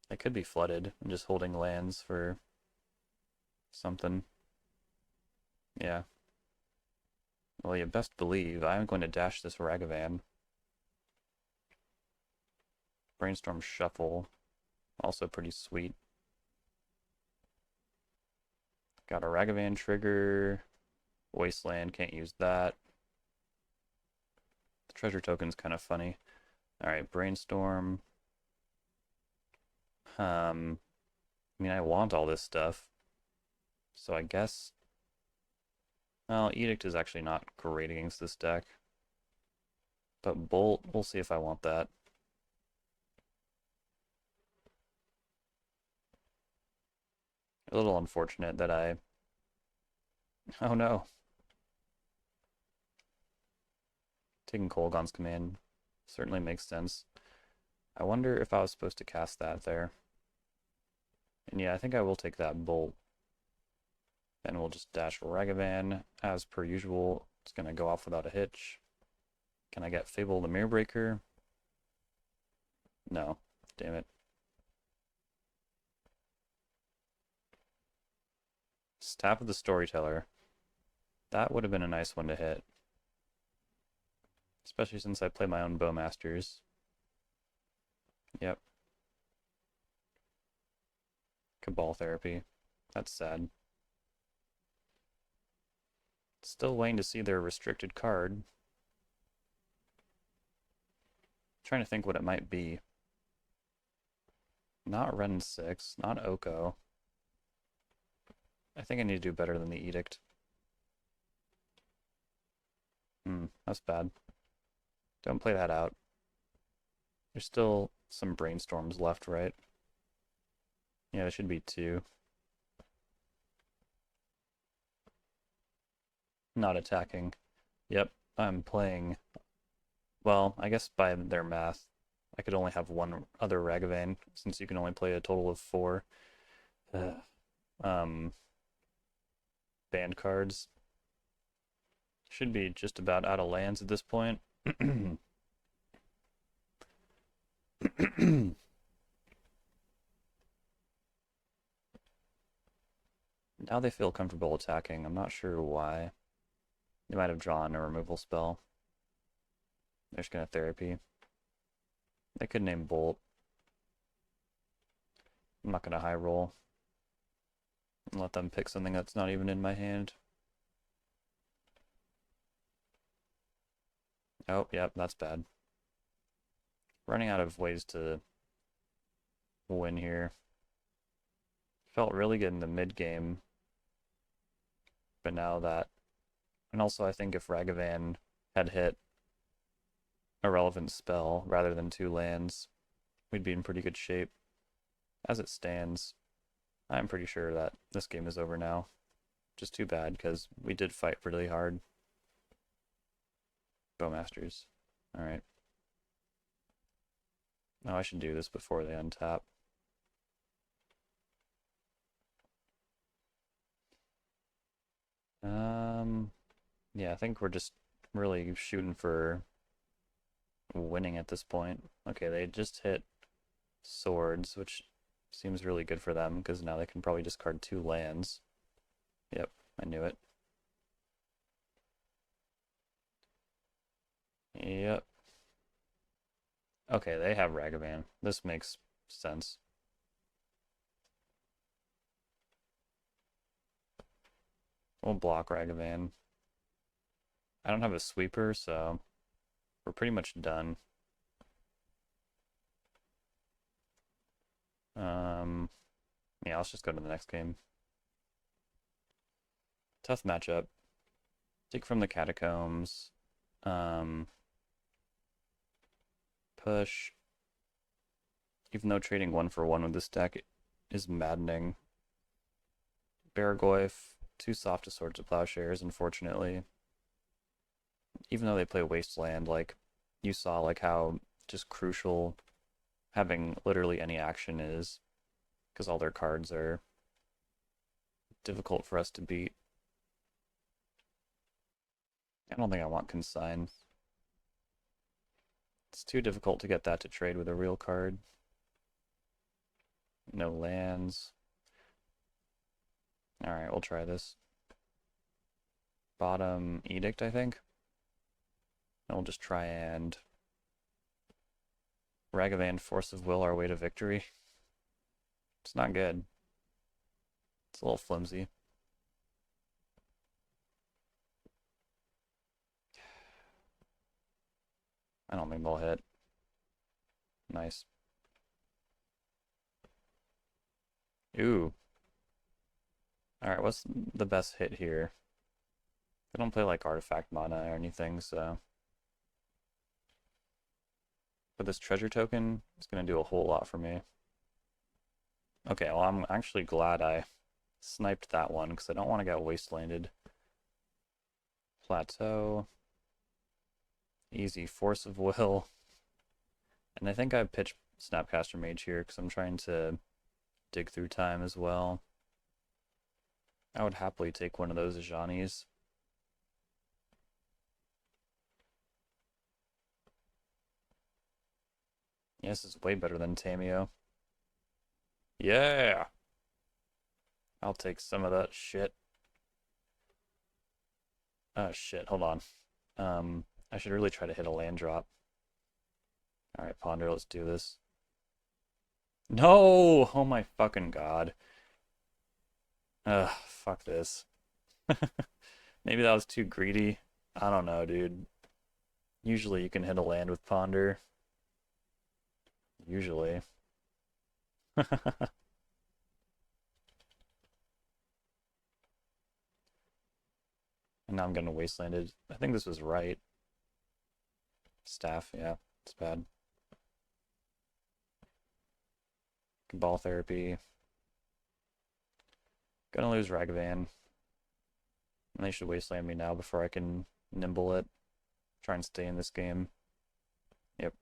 [SPEAKER 2] They could be flooded. I'm just holding lands for something. Yeah. Well, you best believe I'm going to dash this Ragavan. Brainstorm Shuffle. Also pretty sweet. Got a Ragavan trigger. Wasteland, can't use that. The treasure token's kind of funny. Alright, Brainstorm. I mean, I want all this stuff. So I guess... Well, Edict is actually not great against this deck. But Bolt, we'll see if I want that. A little unfortunate that I... Oh no. Taking Kolaghan's command certainly makes sense. I wonder if I was supposed to cast that there. And yeah, I think I will take that Bolt. Then we'll just dash Ragavan. As per usual, it's going to go off without a hitch. Can I get Fable the Mirrorbreaker? No. Damn it. Staff of the Storyteller. That would have been a nice one to hit. Especially since I play my own Bowmasters. Yep. Cabal Therapy. That's sad. Still waiting to see their restricted card. Trying to think what it might be. Not Ren 6, not Oko. I think I need to do better than the Edict. That's bad. Don't play that out. There's still some Brainstorms left, right? Yeah, there should be 2. Not attacking. Yep, I'm playing... Well, I guess by their math, I could only have one other Ragavan, since you can only play a total of 4 banned cards. Should be just about out of lands at this point. Now they feel comfortable attacking. I'm not sure why. They might have drawn a removal spell. They're just gonna Therapy. They could name Bolt. I'm not gonna high roll. And let them pick something that's not even in my hand. Oh, yep, that's bad. Running out of ways to win here. Felt really good in the mid game. But now that... And also I think if Ragavan had hit a relevant spell rather than 2 lands, we'd be in pretty good shape. As it stands, I'm pretty sure that this game is over now. Just too bad, because we did fight really hard. Bowmasters. Alright. Oh, I should do this before they untap. Yeah, I think we're just really shooting for winning at this point. Okay, they just hit Swords, which seems really good for them, because now they can probably discard 2 lands. Yep, I knew it. Yep. Okay, they have Ragavan. This makes sense. We'll block Ragavan. I don't have a sweeper, so we're pretty much done. Yeah, let's just go to the next game. Tough matchup. Dig from the Catacombs. Push. Even though trading 1 for 1 with this deck is maddening. Baragoyf, too soft to Swords of Plowshares, unfortunately. Even though they play Wasteland, like, you saw like how just crucial having literally any action is, because all their cards are difficult for us to beat. I don't think I want Consign. It's too difficult to get that to trade with a real card. No lands. Alright, we'll try this. Bottom Edict, I think. And we'll just try and Ragavan Force of Will our way to victory. It's not good. It's a little flimsy. I don't think they'll hit. Nice. Ooh. Alright, what's the best hit here? I don't play like artifact mana or anything, so. But this treasure token is going to do a whole lot for me. Okay, well, I'm actually glad I sniped that one because I don't want to get wastelanded. Plateau. Easy Force of Will. And I think I pitched Snapcaster Mage here because I'm trying to dig through time as well. I would happily take one of those Ajani's. Yeah, this is way better than Tameo. Yeah! I'll take some of that shit. Oh shit, hold on. I should really try to hit a land drop. Alright, Ponder, let's do this. No! Oh my fucking god. Ugh, fuck this. Maybe that was too greedy. I don't know, dude. Usually you can hit a land with Ponder. Usually. And now I'm getting wastelanded. I think this was right. Staff, yeah, it's bad. Ball therapy. Gonna lose Ragavan. And they should wasteland me now before I can nimble it. Try and stay in this game. Yep.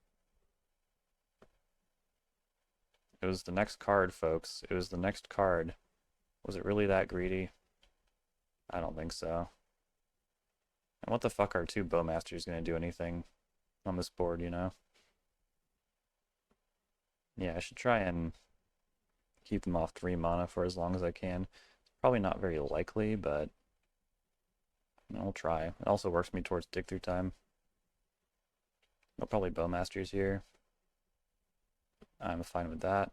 [SPEAKER 2] It was the next card, folks. It was the next card. Was it really that greedy? I don't think so. And what the fuck are two Bowmasters gonna do anything on this board, you know? Yeah, I should try and keep them off 3 mana for as long as I can. Probably not very likely, but I'll try. It also works me towards dig through time. They'll probably Bowmasters here. I'm fine with that.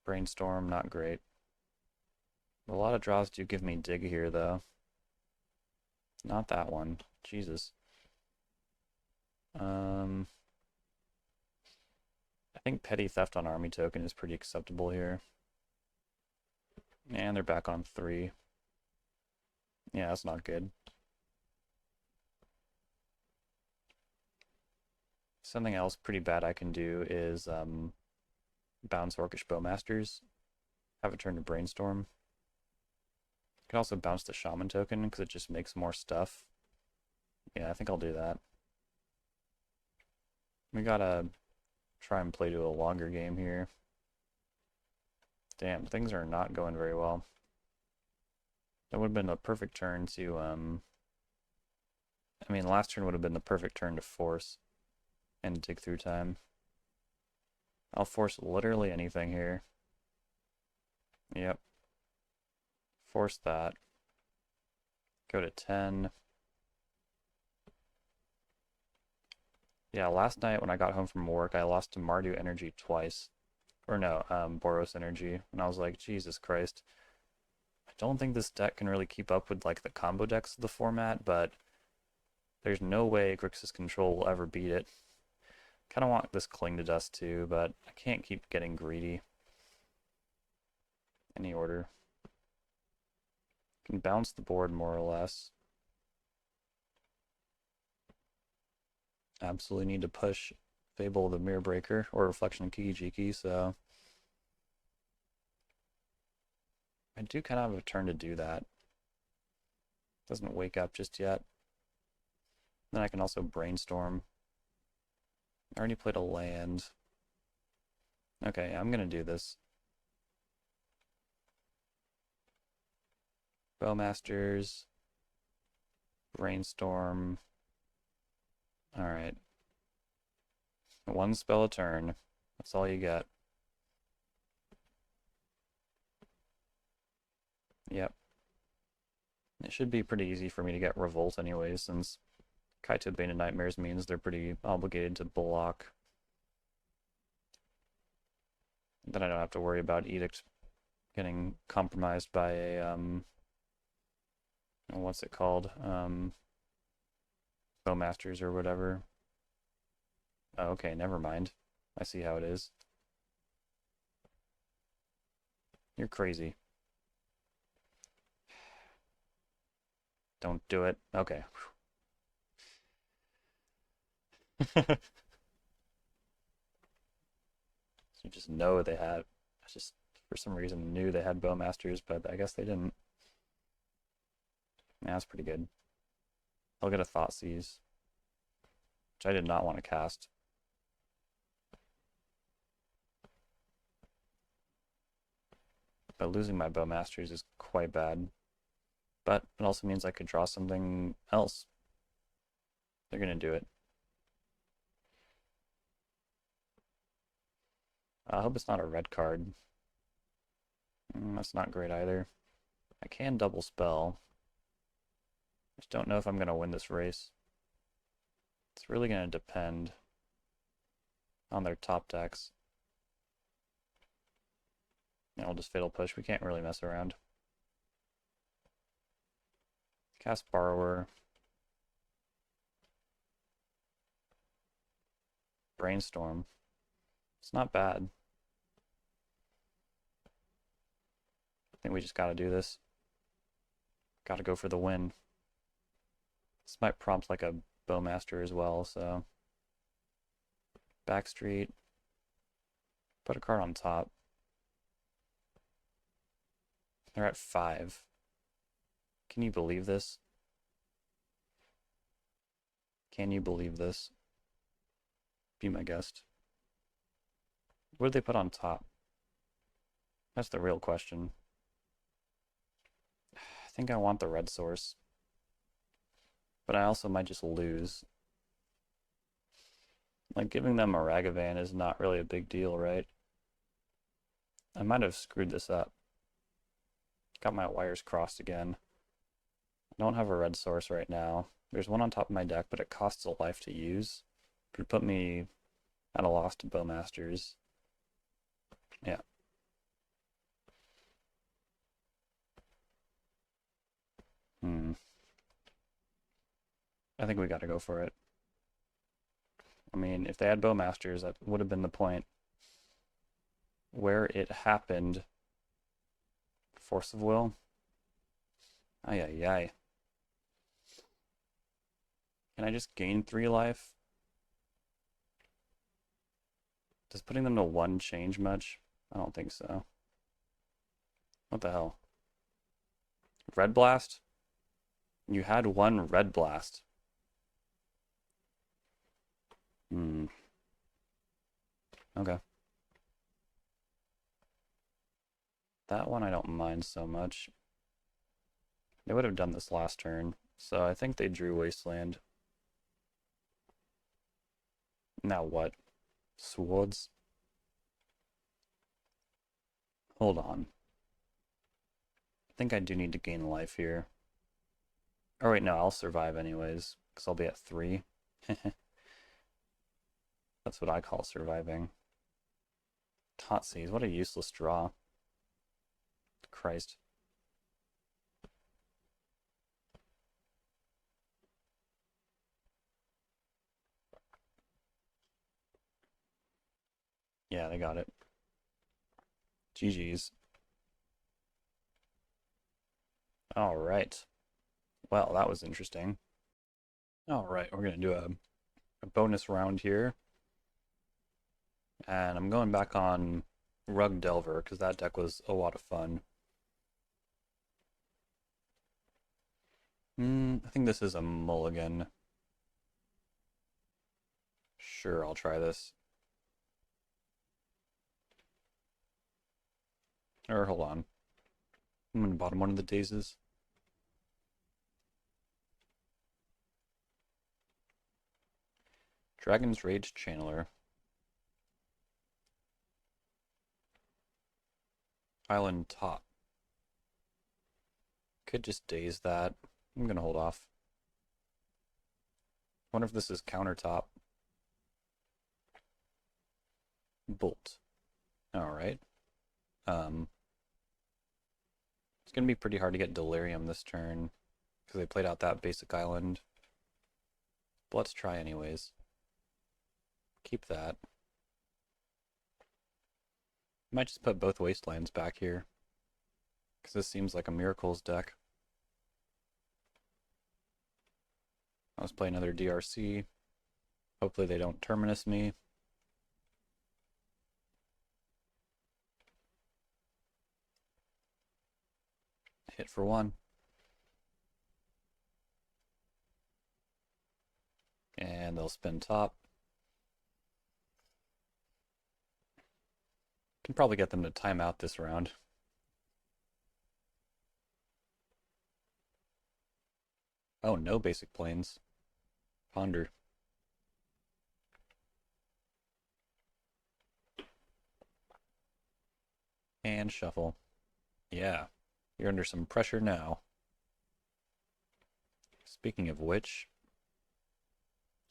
[SPEAKER 2] Brainstorm, not great. A lot of draws do give me dig here, though. Not that one. Jesus. I think petty theft on army token is pretty acceptable here. And they're back on 3. Yeah, that's not good. Something else pretty bad I can do is bounce Orcish Bowmasters. Have it turn to Brainstorm. I can also bounce the Shaman token because it just makes more stuff. Yeah, I think I'll do that. We gotta try and play to a longer game here. Damn, things are not going very well. That would have been a perfect turn to, I mean, last turn would have been the perfect turn to force and dig through time. I'll force literally anything here. Yep. Force that. Go to 10. Yeah, last night when I got home from work, I lost to Mardu energy twice. Or no, Boros energy. And I was like, Jesus Christ. I don't think this deck can really keep up with like the combo decks of the format, but there's no way Grixis Control will ever beat it. Kind of want this Cling to Dust too, but I can't keep getting greedy. Any order. Can bounce the board more or less. Absolutely need to push Fable of the Mirror Breaker or Reflection of Kiki-Jiki, so I do kind of have a turn to do that. Doesn't wake up just yet. Then I can also Brainstorm. I already played a land. Okay, I'm gonna do this. Bowmasters. Brainstorm. Alright. One spell a turn. That's all you get. Yep. It should be pretty easy for me to get Revolt anyways, since Kaito Bane of Nightmares means they're pretty obligated to block. Then I don't have to worry about Edict getting compromised by a, what's it called? Bowmasters or whatever. Oh, okay, never mind. I see how it is. You're crazy. Don't do it. Okay. You just know they had. I just, for some reason, knew they had Bowmasters, but I guess they didn't. Yeah, that's pretty good. I'll get a Thoughtseize, which I did not want to cast. But losing my Bowmasters is quite bad. But it also means I could draw something else. They're going to do it. I hope it's not a red card. That's not great either. I can double spell. I just don't know if I'm going to win this race. It's really going to depend on their top decks. And I'll just Fatal Push. We can't really mess around. Cast Borrower. Brainstorm. It's not bad. I think we just gotta do this. Gotta go for the win. This might prompt like a Bowmaster as well, so. Backstreet. Put a card on top. They're at 5. Can you believe this? Can you believe this? Be my guest. What did they put on top? That's the real question. I think I want the red source. But I also might just lose. Like, giving them a Ragavan is not really a big deal, right? I might have screwed this up. Got my wires crossed again. I don't have a red source right now. There's one on top of my deck, but it costs a life to use. It would put me at a loss to Bowmasters. Yeah. I think we gotta go for it. I mean, if they had Bowmasters, that would have been the point. Where it happened. Force of Will. Ay, ay, ay. Can I just gain 3 life? Does putting them to 1 change much? I don't think so. What the hell? Red Blast? You had 1 Red Blast. Okay. That one I don't mind so much. They would have done this last turn, so I think they drew Wasteland. Now what? Swords? Hold on. I think I do need to gain life here. Oh wait, no, I'll survive anyways, because I'll be at 3. That's what I call surviving. Thoughtseize, what a useless draw. Christ. Yeah, they got it. GG's. All right. Well, that was interesting. All right, we're going to do a bonus round here. And I'm going back on URg Delver because that deck was a lot of fun. I think this is a mulligan. Sure, I'll try this. Or hold on. I'm in the bottom one of the dazes. Dragon's Rage Channeler. Island top. Could just daze that. I'm gonna hold off. Wonder if this is countertop. Bolt. Alright. It's gonna be pretty hard to get Delirium this turn, because they played out that basic island. But let's try anyways. Keep that. Might just put both Wastelands back here, because this seems like a Miracles deck. Let's play another DRC. Hopefully they don't Terminus me. Hit for 1. And they'll spin top. Can probably get them to time out this round. Oh, no basic planes. Ponder. And shuffle. Yeah, you're under some pressure now. Speaking of which,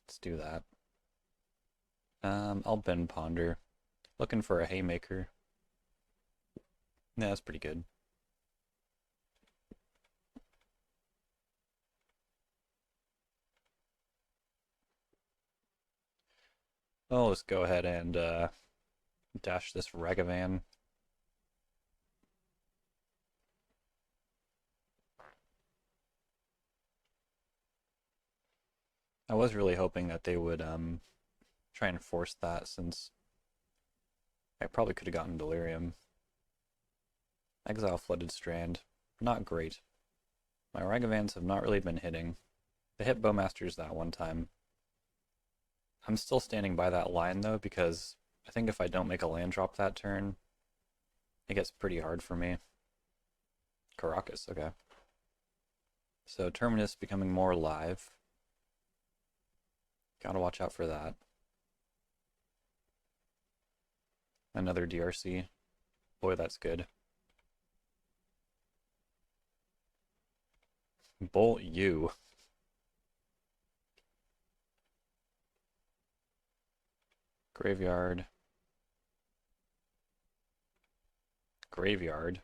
[SPEAKER 2] let's do that. I'll bend Ponder. Looking for a Haymaker. Yeah, that's pretty good. Oh, let's go ahead and dash this Ragavan. I was really hoping that they would try and force that, since I probably could have gotten Delirium. Exile Flooded Strand. Not great. My Ragavans have not really been hitting. They hit Bowmasters that one time. I'm still standing by that line though, because I think if I don't make a land drop that turn, it gets pretty hard for me. Caracas, okay. So Terminus becoming more live. Gotta watch out for that. Another DRC. Boy, that's good. Bolt you. Graveyard. Graveyard.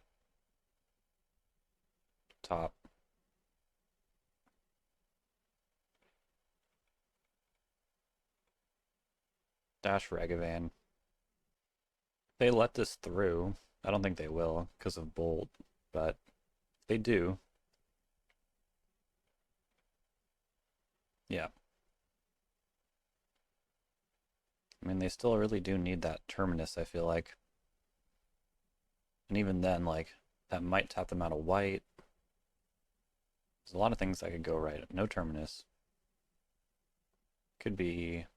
[SPEAKER 2] Top. Dash Ragavan. They let this through. I don't think they will because of Bolt, but they do. Yeah. I mean, they still really do need that Terminus, I feel like. And even then, like, that might tap them out of white. There's a lot of things that could go right. No Terminus. Could be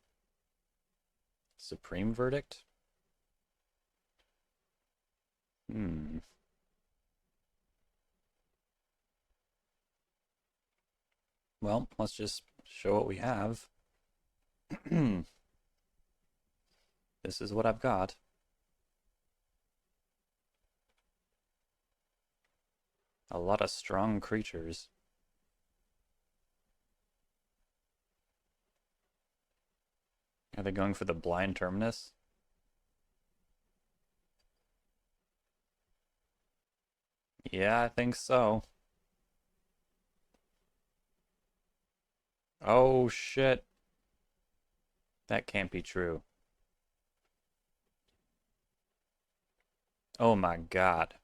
[SPEAKER 2] Supreme Verdict? Well, let's just show what we have. This is what I've got. A lot of strong creatures. Are they going for the blind Terminus? Yeah, I think so. Oh shit. That can't be true. Oh my god.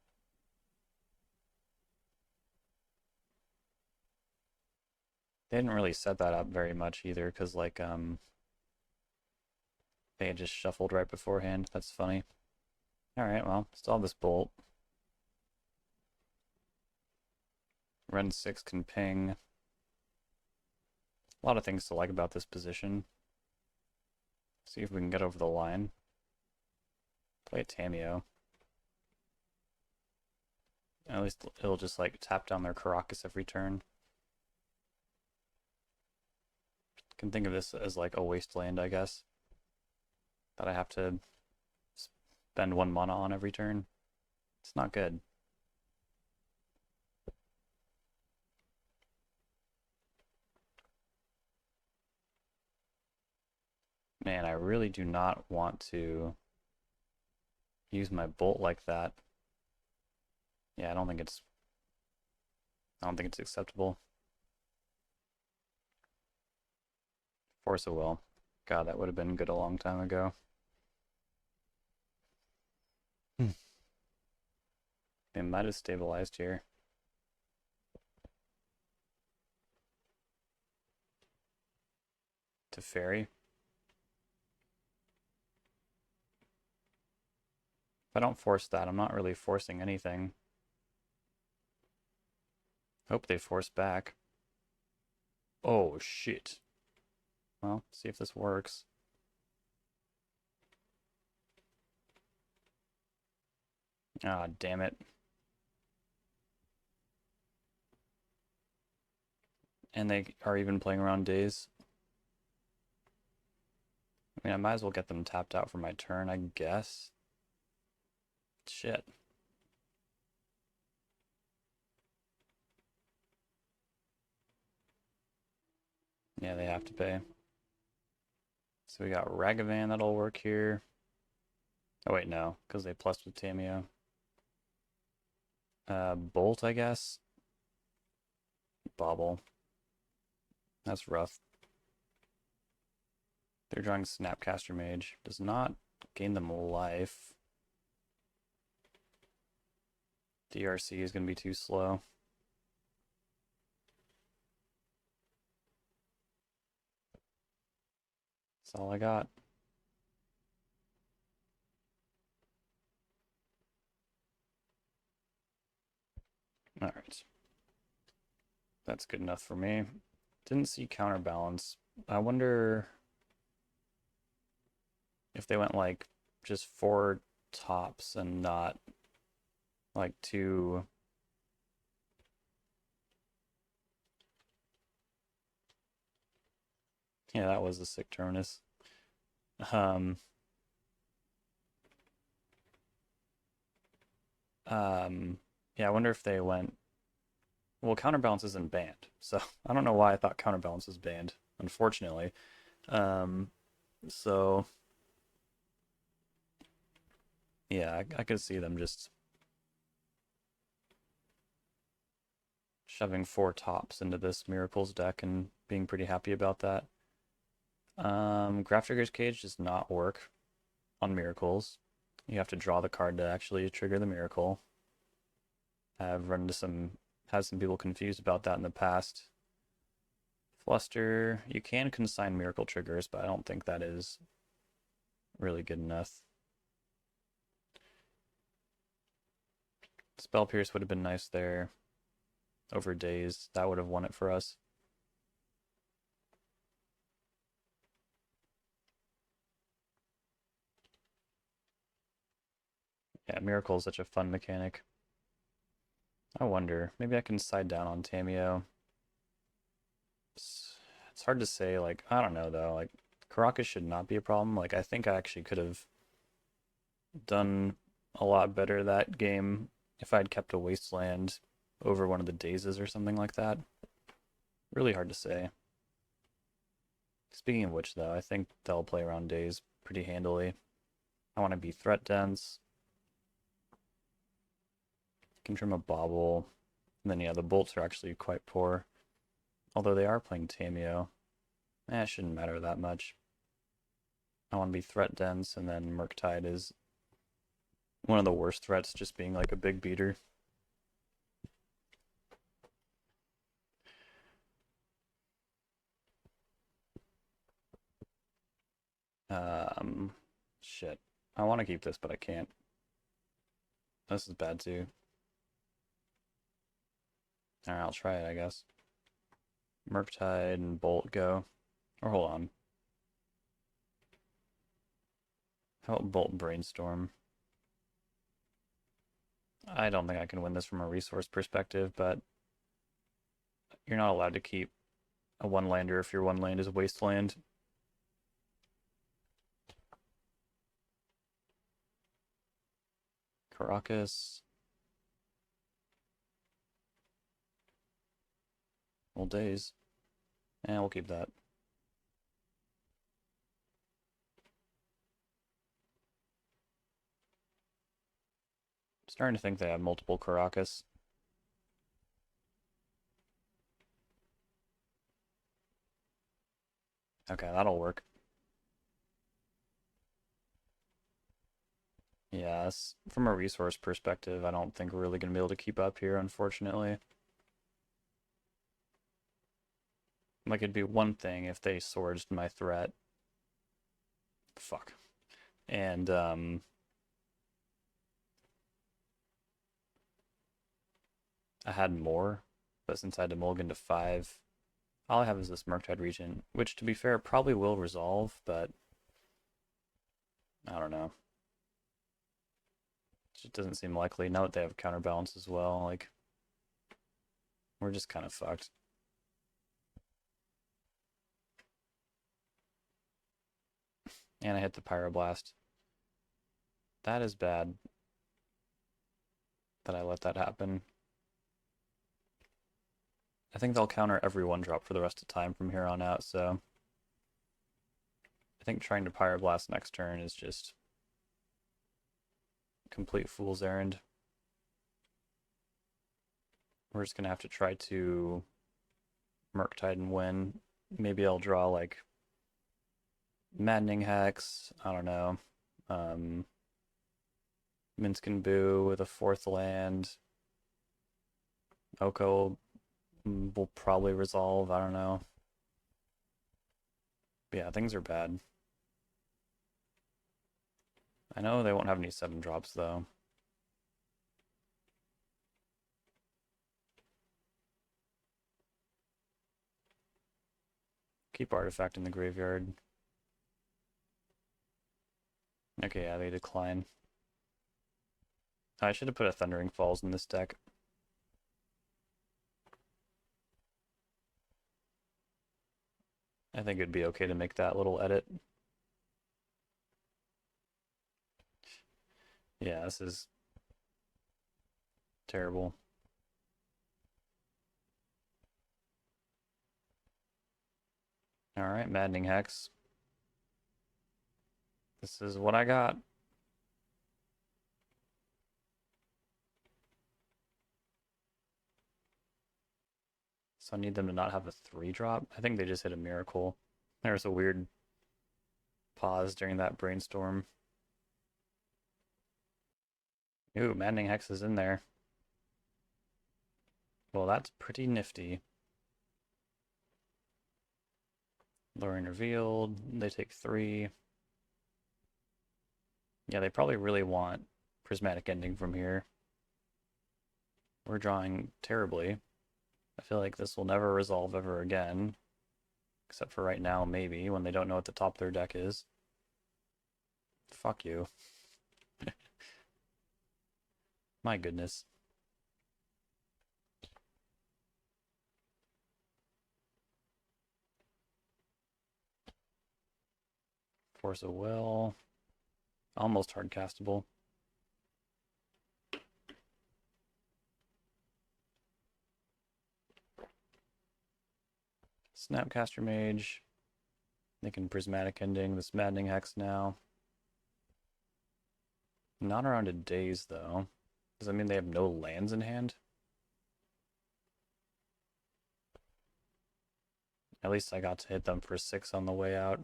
[SPEAKER 2] They didn't really set that up very much either, because like they had just shuffled right beforehand. That's funny. Alright, well, still have this Bolt. Ren 6 can ping. A lot of things to like about this position. See if we can get over the line. Play a Tameo. At least it'll just like tap down their Caracas every turn.
[SPEAKER 1] Can think of this as like a wasteland, I guess, that I have to spend 1 mana on every turn. It's not good. Man, I really do not want to use my bolt like that. Yeah, I don't think it's acceptable. Force a will. God, that would have been good a long time ago. They might have stabilized here. To fairy. If I don't force that, I'm not really forcing anything. Hope they force back. Oh, shit. Well, see if this works. Ah, damn it. And they are even playing around days. I mean, I might as well get them tapped out for my turn, I guess. Shit. Yeah, they have to pay. So we got Ragavan that'll work here. Oh wait, no, because they plus with Tameo. Bolt, I guess. Bobble. That's rough. They're drawing Snapcaster Mage. Does not gain them life. DRC is going to be too slow. That's all I got. Alright. That's good enough for me. Didn't see counterbalance. I wonder if they went like just 4 tops and not like 2. Yeah, that was a sick Turnus. Yeah, I wonder if they went. Well, counterbalance isn't banned, so I don't know why I thought counterbalance was banned, unfortunately. So yeah, I could see them just shoving 4 tops into this Miracles deck and being pretty happy about that. Grafdigger's Cage does not work on Miracles. You have to draw the card to actually trigger the Miracle. I've run into had some people confused about that in the past. Fluster, you can consign Miracle triggers, but I don't think that is really good enough. Spell Pierce would have been nice there. Over days, that would have won it for us. Yeah, Miracle is such a fun mechanic. I wonder, maybe I can side down on Tameo. It's hard to say, like, I don't know though, like, Caracas should not be a problem. Like, I think I actually could have done a lot better that game if I'd kept a Wasteland over one of the Dazes or something like that. Really hard to say. Speaking of which, though, I think they'll play around Daze pretty handily. I want to be threat dense. Can trim a Bobble. And then, yeah, the bolts are actually quite poor. Although they are playing Tameo. It shouldn't matter that much. I want to be threat dense, and then Murktide is one of the worst threats, just being like a big beater. Shit. I want to keep this, but I can't. This is bad too. Alright, I'll try it, I guess. Murktide and Bolt go. Or hold on. How about Bolt Brainstorm? I don't think I can win this from a resource perspective, but you're not allowed to keep a one-lander if your one land is Wasteland. Caracas. Old days. And we'll keep that. Starting to think they have multiple Caracas. Okay, that'll work. Yes, from a resource perspective, I don't think we're really going to be able to keep up here, unfortunately. Like, it'd be one thing if they swords my threat. Fuck. And, I had more, but since I had to mulligan to 5, all I have is this Murktide Regent, which, to be fair, probably will resolve, but I don't know. It just doesn't seem likely. Now that they have counterbalance as well, like, we're just kind of fucked. And I hit the Pyroblast. That is bad that I let that happen. I think they'll counter every one drop for the rest of the time from here on out, so I think trying to Pyroblast next turn is just complete fool's errand. We're just gonna have to try to Murktide and win. Maybe I'll draw like Maddening Hex, I don't know. Minsk and Boo with a 4th land. Oko will probably resolve, I don't know. But yeah, things are bad. I know they won't have any 7 drops though. Keep Artifact in the graveyard. Okay, yeah, they decline. I should have put a Thundering Falls in this deck. I think it'd be okay to make that little edit. Yeah, this is terrible. Alright, Maddening Hex. This is what I got. So I need them to not have a 3-drop. I think they just hit a miracle. There was a weird pause during that brainstorm. Ooh, Maddening Hex is in there. Well, that's pretty nifty. Lowering Revealed. They take 3. Yeah, they probably really want Prismatic Ending from here. We're drawing terribly. I feel like this will never resolve ever again. Except for right now, maybe, when they don't know what the top of their deck is. Fuck you. My goodness. Force of Will. Almost hard castable. Snapcaster Mage. They can Prismatic Ending this Maddening Hex now. Not around a Daze, though. Does that mean they have no lands in hand? At least I got to hit them for 6 on the way out.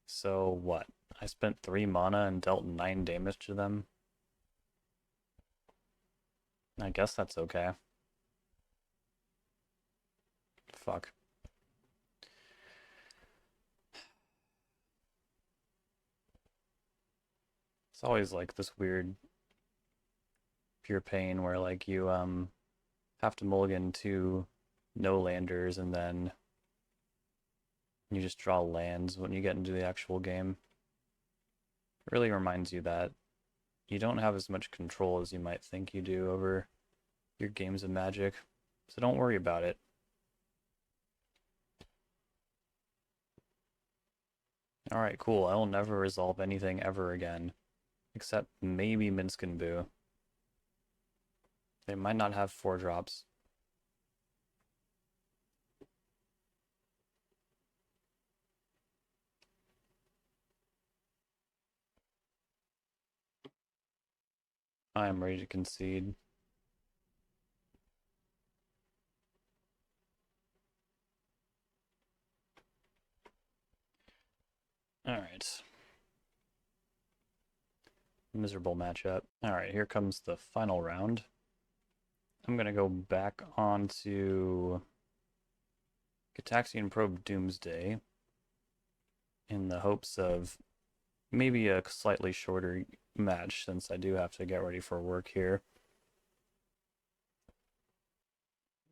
[SPEAKER 1] So what? I spent 3 mana and dealt 9 damage to them? I guess that's okay. Fuck. It's always like this weird pure pain where like you have to mulligan 2 no landers and then you just draw lands when you get into the actual game. It really reminds you that you don't have as much control as you might think you do over your games of Magic, so don't worry about it. Alright, cool. I will never resolve anything ever again. Except maybe Minsk and Boo. They might not have 4-drops. I am ready to concede. Alright. Miserable matchup. Alright, here comes the final round. I'm gonna go back onto Gitaxian Probe Doomsday in the hopes of maybe a slightly shorter match since I do have to get ready for work here.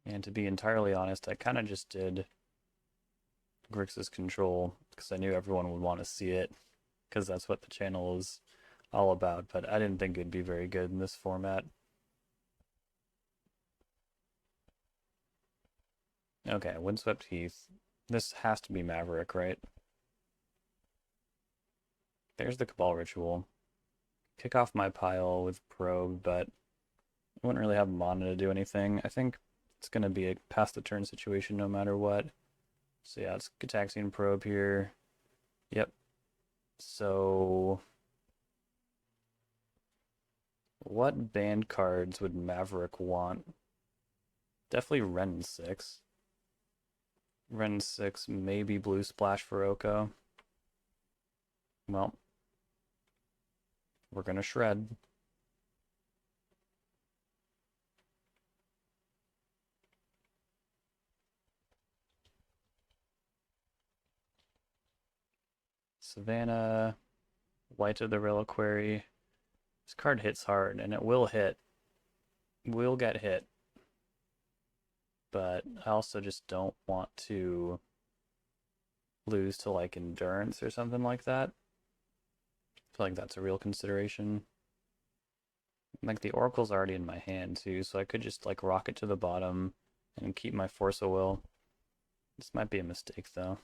[SPEAKER 1] And to be entirely honest, I kind of just did Grixis Control because I knew everyone would want to see it because that's what the channel is all about, but I didn't think it'd be very good in this format. Okay, Windswept Heath. This has to be Maverick, right? There's the Cabal Ritual. Kick off my pile with Probe, but I wouldn't really have mana to do anything. I think it's going to be a pass the turn situation no matter what. So yeah, it's Gitaxian Probe here. Yep. So what band cards would Maverick want? Definitely Ren 6. Ren 6, maybe Blue Splash for Oko. Well, we're gonna shred. Savannah, Light of the Reliquary. This card hits hard, and it will hit. Will get hit. But I also just don't want to lose to like Endurance or something like that. I feel like that's a real consideration. Like the Oracle's already in my hand too, so I could just like rock it to the bottom and keep my Force of Will. This might be a mistake though.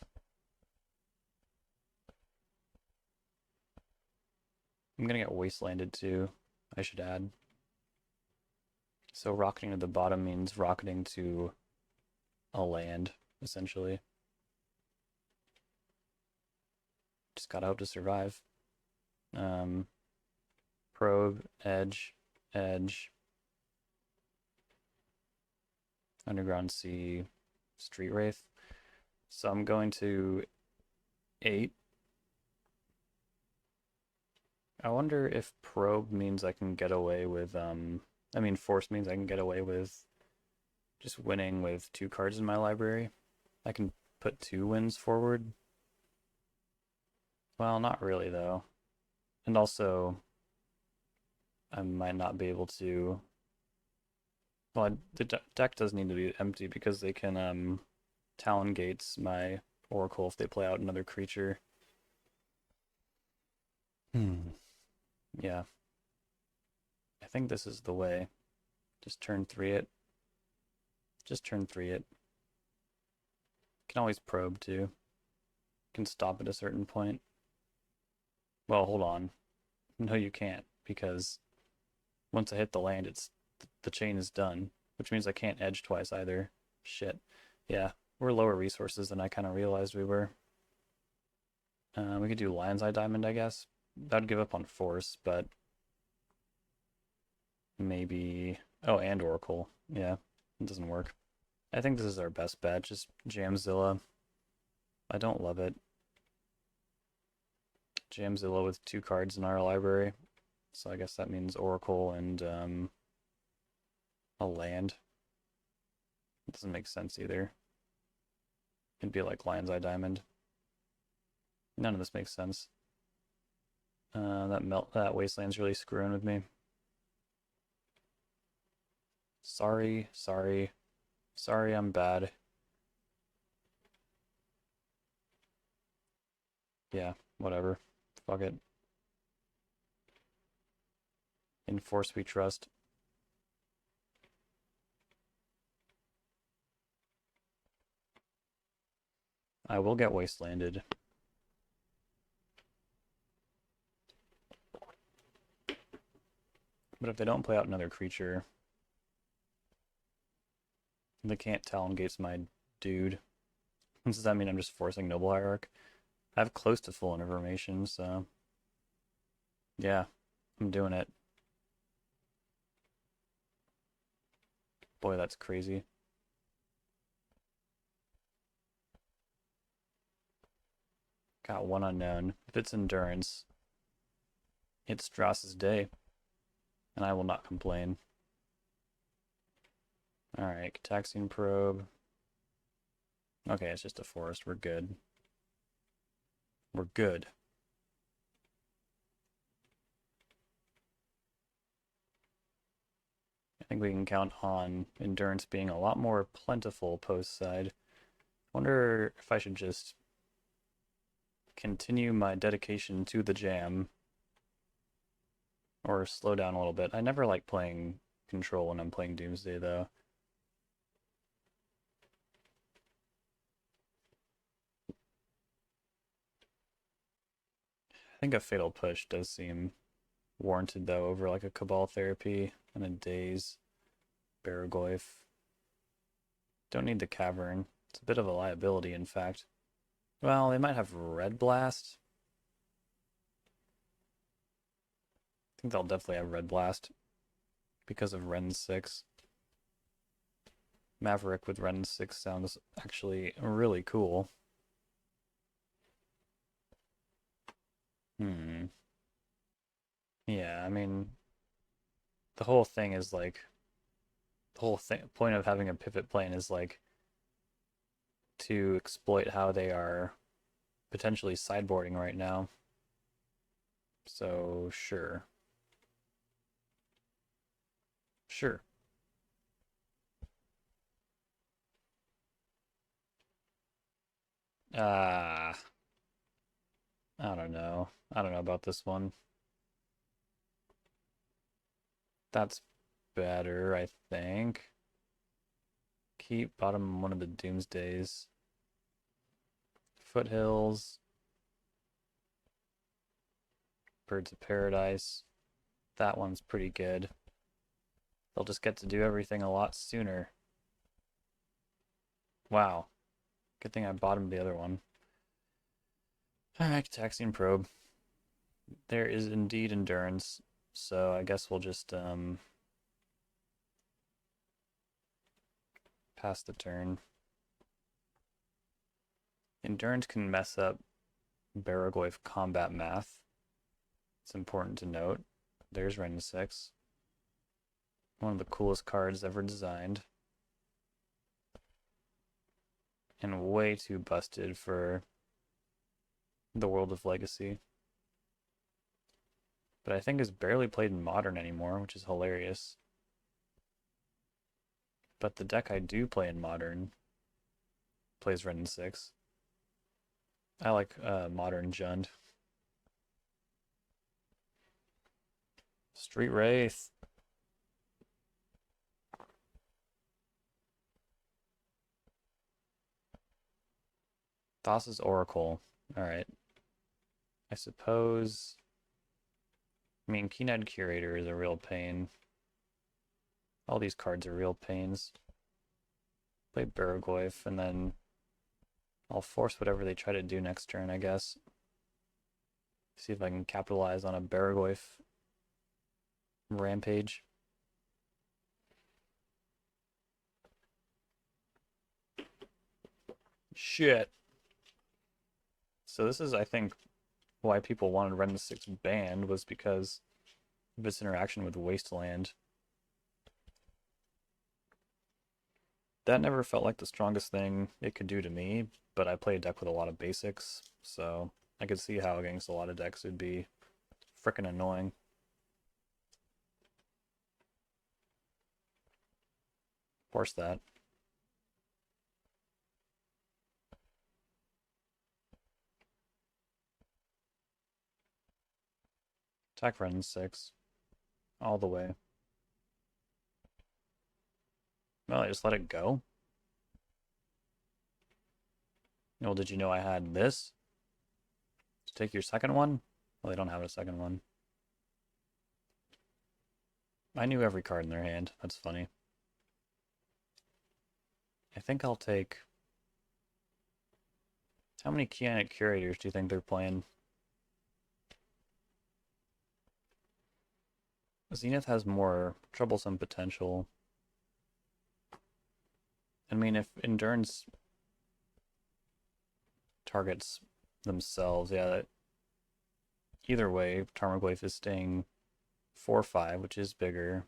[SPEAKER 1] I'm gonna get Wastelanded too, I should add. So rocketing to the bottom means rocketing to a land, essentially. Just gotta hope to survive. Probe, edge, edge. Underground Sea, Street Wraith. So I'm going to 8. I wonder if Probe means I can get away with, Force means I can get away with just winning with 2 cards in my library. I can put 2 wins forward. Well, not really, though. And also, I might not be able to... Well, the deck does need to be empty because they can, Talon Gates my Oracle if they play out another creature. Yeah. I think this is the way. Just turn 3 it. Just turn 3 it. Can always probe too. Can stop at a certain point. Well, hold on. No, you can't, because once I hit the land, the chain is done, which means I can't edge twice either. Shit. Yeah, we're lower resources than I kind of realized we were. We could do Lion's Eye Diamond, I guess. That'd give up on Force, but maybe... Oh, and Oracle. Yeah, it doesn't work. I think this is our best bet, just Jamzilla. I don't love it. Jamzilla with 2 cards in our library. So I guess that means Oracle and a land. It doesn't make sense either. It'd be like Lion's Eye Diamond. None of this makes sense. That Wasteland's really screwing with me. Sorry, sorry. Sorry, I'm bad. Yeah, whatever. Fuck it. In Force we trust. I will get Wastelanded. But if they don't play out another creature, they can't Talon Gates my dude. Does that mean I'm just forcing Noble Hierarch? I have close to full information, so yeah, I'm doing it. Boy, that's crazy. Got one unknown. If it's endurance, it's Strass's day, and I will not complain. Alright, Cataxian Probe. Okay, it's just a forest. We're good. We're good. I think we can count on endurance being a lot more plentiful post side. Wonder if I should just continue my dedication to the jam or slow down a little bit. I never like playing control when I'm playing Doomsday though. I think a Fatal Push does seem warranted though over like a Cabal Therapy and a Daze Baraglyph. Don't need the Cavern. It's a bit of a liability in fact. Well, they might have Red Blast. I think they'll definitely have Red Blast because of Ren 6. Maverick with Ren 6 sounds actually really cool. Yeah, I mean, the whole thing is like, the whole point of having a pivot plane is like to exploit how they are potentially sideboarding right now. So, sure. Sure. Ah, I don't know. I don't know about this one. That's better, I think. Keep bottom one of the Doomsdays. Foothills. Birds of Paradise. That one's pretty good. They'll just get to do everything a lot sooner. Wow. Good thing I bottomed the other one. Alright, Cataxian Probe. There is indeed endurance, so I guess we'll just pass the turn. Endurance can mess up Baraglyph combat math. It's important to note. There's Ren 6. One of the coolest cards ever designed. And way too busted for the world of Legacy. But I think is barely played in Modern anymore, which is hilarious. But the deck I do play in Modern plays Ren 6. I like Modern Jund. Street Wraith. Thassa's Oracle. Alright. I suppose... I mean, Keen-Eyed Curator is a real pain. All these cards are real pains. Play Baraglyph, and then I'll force whatever they try to do next turn, I guess. See if I can capitalize on a Baraglyph rampage. Shit. So this is, I think, why people wanted Ren 6 banned, was because of its interaction with Wasteland. That never felt like the strongest thing it could do to me, but I play a deck with a lot of basics, so I could see how against a lot of decks it'd be frickin' annoying. Force that. Attack Ren 6. All the way. Well, I just let it go. Well, did you know I had this? To take your second one? Well, they don't have a second one. I knew every card in their hand. That's funny. I think I'll take... How many Kianic Curators do you think they're playing? Zenith has more troublesome potential. I mean, if Endurance targets themselves, yeah, either way, Tarmogoyf is staying 4-5, which is bigger.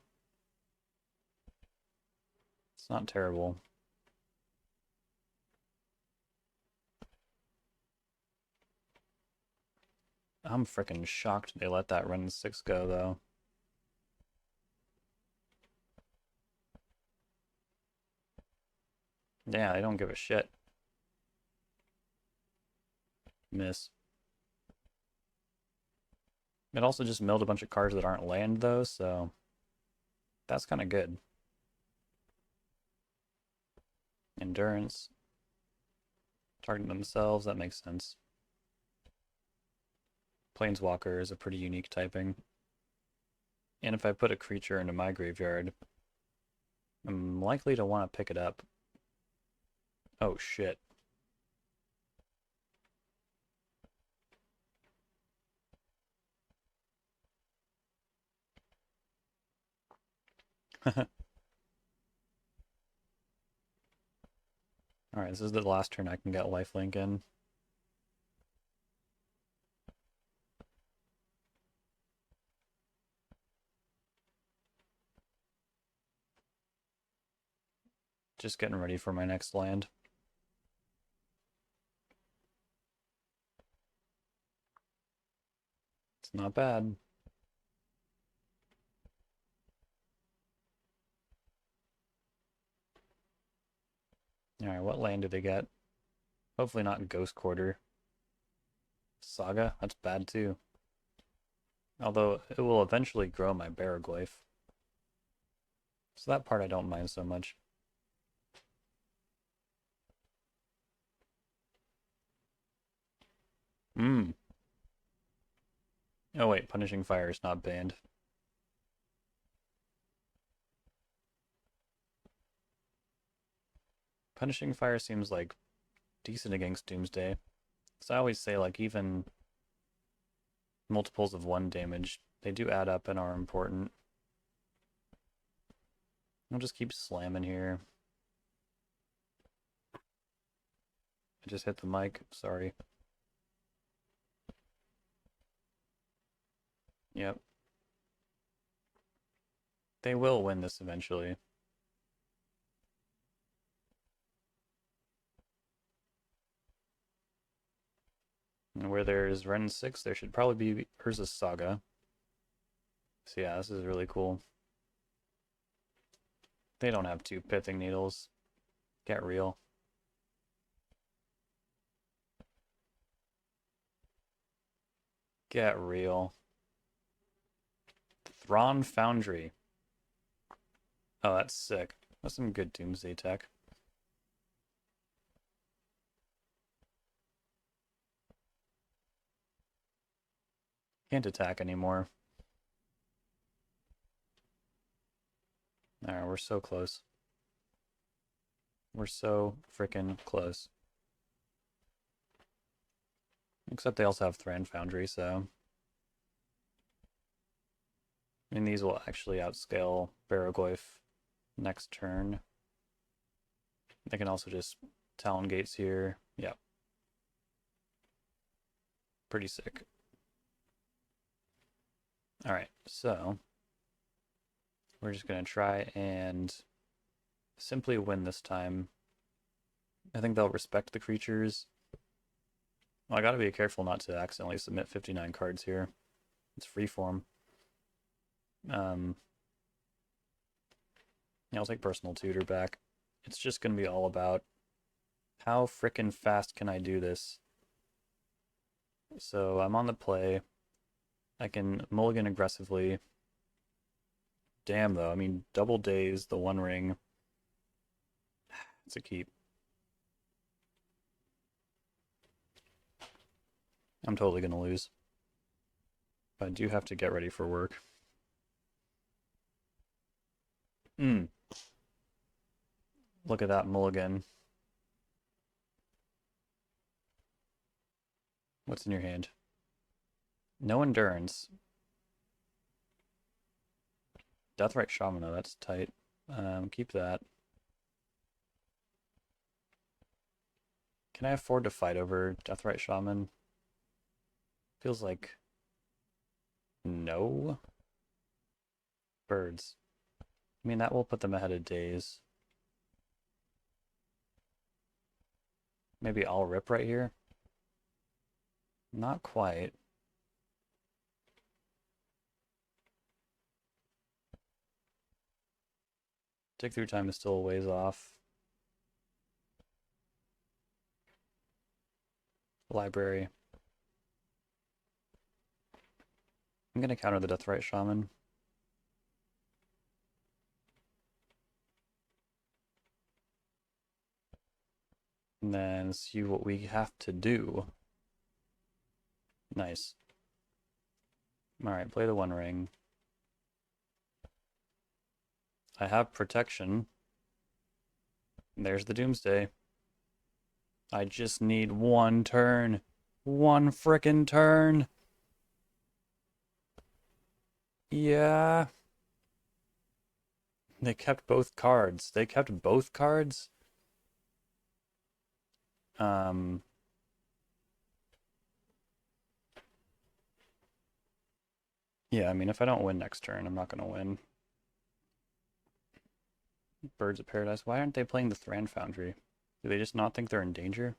[SPEAKER 1] It's not terrible. I'm freaking shocked they let that run 6 go, though. Yeah, they don't give a shit. Miss. It also just milled a bunch of cards that aren't land, though, so that's kind of good. Endurance. Targeting themselves, that makes sense. Planeswalker is a pretty unique typing. And if I put a creature into my graveyard, I'm likely to want to pick it up. Oh shit. Alright, this is the last turn I can get lifelink in. Just getting ready for my next land. It's not bad. Alright, what land do they get? Hopefully not Ghost Quarter. Saga? That's bad too. Although it will eventually grow my Baraglyph. So that part I don't mind so much. Hmm. Oh wait, Punishing Fire is not banned. Punishing Fire seems like decent against Doomsday. So I always say like even multiples of 1 damage, they do add up and are important. I'll just keep slamming here. I just hit the mic, sorry. Yep. They will win this eventually. And where there's Ren 6, there should probably be Urza's Saga. So yeah, this is really cool. They don't have 2 Pithing Needles. Get real. Get real. Thrawn Foundry. Oh, that's sick. That's some good Doomsday tech. Can't attack anymore. Alright, we're so close. We're so freaking close. Except they also have Thran Foundry, so... I mean, these will actually outscale Baraglyph next turn. They can also just Talon Gates here. Yeah. Pretty sick. Alright, so... We're just going to try and simply win this time. I think they'll respect the creatures. Well, I gotta be careful not to accidentally submit 59 cards here. It's freeform. Yeah, I'll take Personal Tutor back. It's just gonna be all about how frickin' fast can I do this? So I'm on the play. I can mulligan aggressively. Damn though, I mean, double days, the 1 ring. It's a keep. I'm totally gonna lose. But I do have to get ready for work. Mm. Look at that mulligan. What's in your hand? No endurance. Deathrite Shaman, though, that's tight. Keep that. Can I afford to fight over Deathrite Shaman? Feels like... No? Birds. I mean, that will put them ahead of days. Maybe I'll rip right here? Not quite. Dig through time is still a ways off. Library. I'm gonna counter the Deathrite Shaman. And then see what we have to do. Nice. Alright, play the One Ring. I have protection. And there's the Doomsday. I just need one turn. One frickin' turn. Yeah. They kept both cards. They kept both cards? Yeah, I mean, if I don't win next turn, I'm not gonna win. Birds of Paradise. Why aren't they playing the Thran Foundry? Do they just not think they're in danger?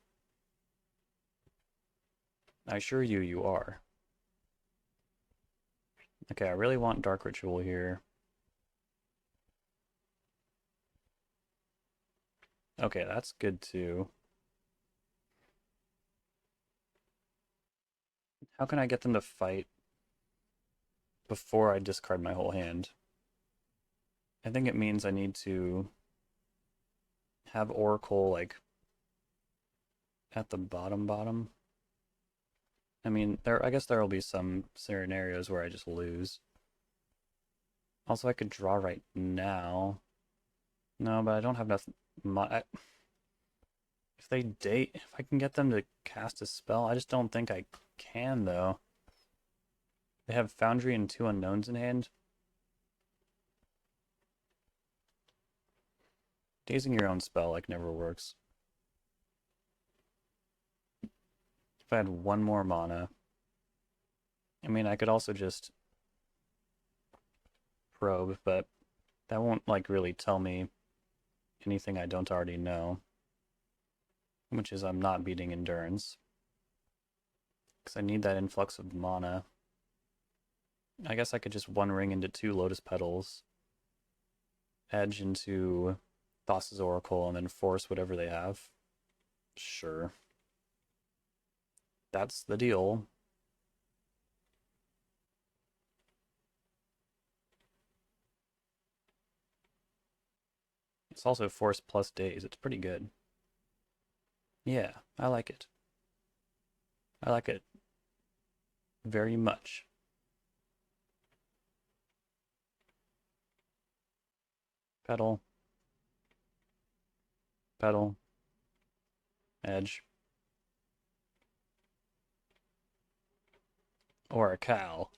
[SPEAKER 1] I assure you, you are. Okay, I really want Dark Ritual here. Okay, that's good too. How can I get them to fight before I discard my whole hand? I think it means I need to have Oracle, like, at the bottom. I mean, I guess there will be some scenarios where I just lose. Also, I could draw right now. No, but I don't have enough... If I can get them to cast a spell, I just don't think I can, though. They have Foundry and 2 unknowns in hand. Dazing your own spell, like, never works. If I had 1 more mana... I mean, I could also just probe, but that won't, like, really tell me anything I don't already know. Which is I'm not beating Endurance. Because I need that influx of mana. I guess I could just One Ring into 2 Lotus Petals. Edge into Thassa's Oracle, and then force whatever they have. Sure. That's the deal. It's also force plus days. It's pretty good. Yeah, I like it. I like it very much. Petal. Petal. Edge. Or a cow.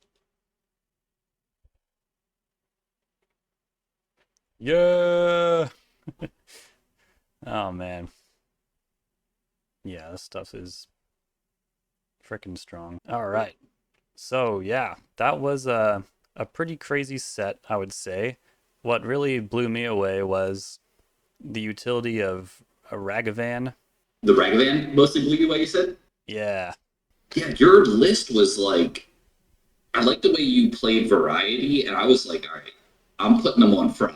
[SPEAKER 1] Yeah! Oh, man. Yeah, this stuff is freaking strong. All right. So, yeah, that was a pretty crazy set, I would say. What really blew me away was the utility of a Ragavan.
[SPEAKER 3] The Ragavan mostly blew you away, you said?
[SPEAKER 1] Yeah.
[SPEAKER 3] Yeah, your list was like, I like the way you played variety, and I was like, all right, I'm putting them on Frog.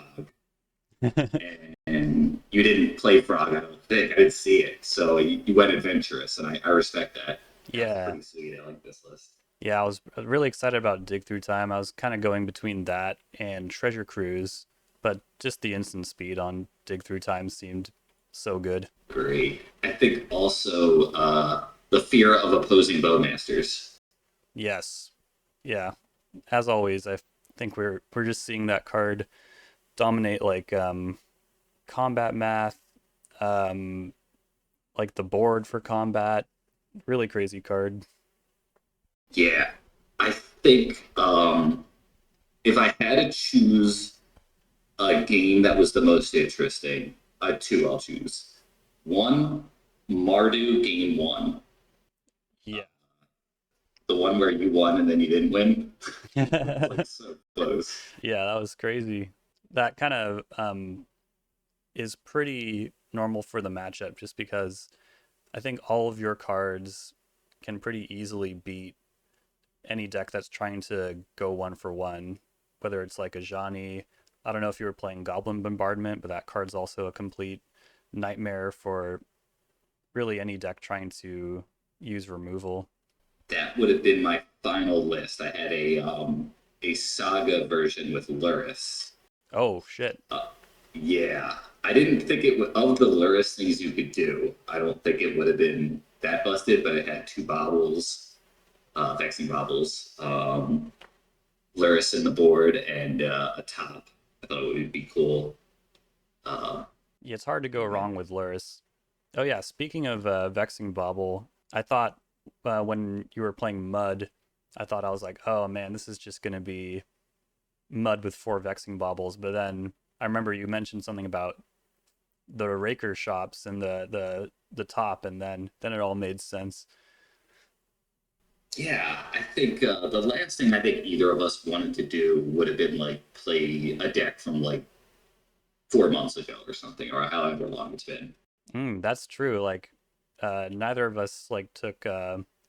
[SPEAKER 3] and you didn't play Frog, I don't think. I didn't see it. So you went adventurous, and I respect that.
[SPEAKER 1] Yeah.
[SPEAKER 3] That's pretty sweet. I like this list.
[SPEAKER 1] Yeah, I was really excited about Dig Through Time. I was kind of going between that and Treasure Cruise, but just the instant speed on Dig Through Time seemed so good.
[SPEAKER 3] Great. I think also the fear of opposing bowmasters.
[SPEAKER 1] Yes. Yeah. As always, I think we're just seeing that card dominate like combat math, um, like the board for combat. Really crazy card.
[SPEAKER 3] Yeah, I think if I had to choose a game that was the most interesting, two I'll choose. One, Mardu Game 1.
[SPEAKER 1] Yeah.
[SPEAKER 3] The one where you won and then you didn't win.
[SPEAKER 1] Yeah,
[SPEAKER 3] Like, so close.
[SPEAKER 1] that was crazy. That kind of is pretty normal for the matchup just because I think all of your cards can pretty easily beat any deck that's trying to go one for one, whether it's like a Johnny. I don't know if you were playing Goblin Bombardment, but that card's also a complete nightmare for really any deck trying to use removal.
[SPEAKER 3] That would have been my final list. I had a Saga version with Luris.
[SPEAKER 1] Oh shit.
[SPEAKER 3] Yeah, I didn't think it would, of the Luris things you could do. I don't think it would have been that busted, but it had two bobbles, vexing bobbles, Luris in the board, and a top. I thought it would be cool. Uh,
[SPEAKER 1] Yeah, it's hard to go
[SPEAKER 3] yeah.
[SPEAKER 1] wrong with Luris. Oh yeah, speaking of Vexing Bobble, I thought when you were playing Mud, I was like, oh man, this is just gonna be Mud with four Vexing Bobbles. But then I remember you mentioned something about the Raker shops and the top, and then it all made sense.
[SPEAKER 3] Yeah, I think the last thing I think either of us wanted to do would have been like play a deck from like 4 months ago or something, or however long it's been.
[SPEAKER 1] That's true. Like, neither of us like took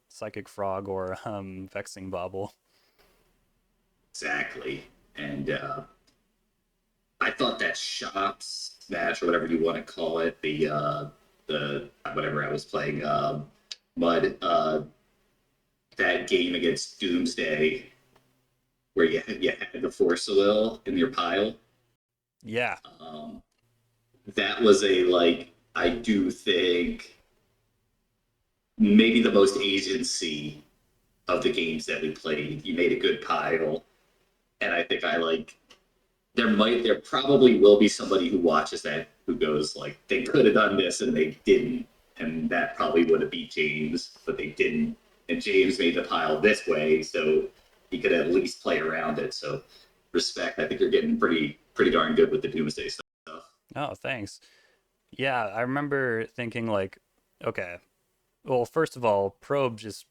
[SPEAKER 1] Psychic Frog or Vexing Bobble.
[SPEAKER 3] Exactly. And I thought that shops match or whatever you want to call it, the whatever I was playing, Mud, that game against Doomsday where you had the Force Will in your pile.
[SPEAKER 1] Yeah.
[SPEAKER 3] Um, that was a like I do think maybe the most agency of the games that we played. You made a good pile, and I think I like there probably will be somebody who watches that who goes like they could have done this and they didn't, and that probably would have beat James, but they didn't, and James made the pile this way, so he could at least play around it. So respect. I think you're getting pretty darn good with the Doomsday stuff.
[SPEAKER 1] Oh, thanks. Yeah, I remember thinking like, okay, well, first of all, Probe just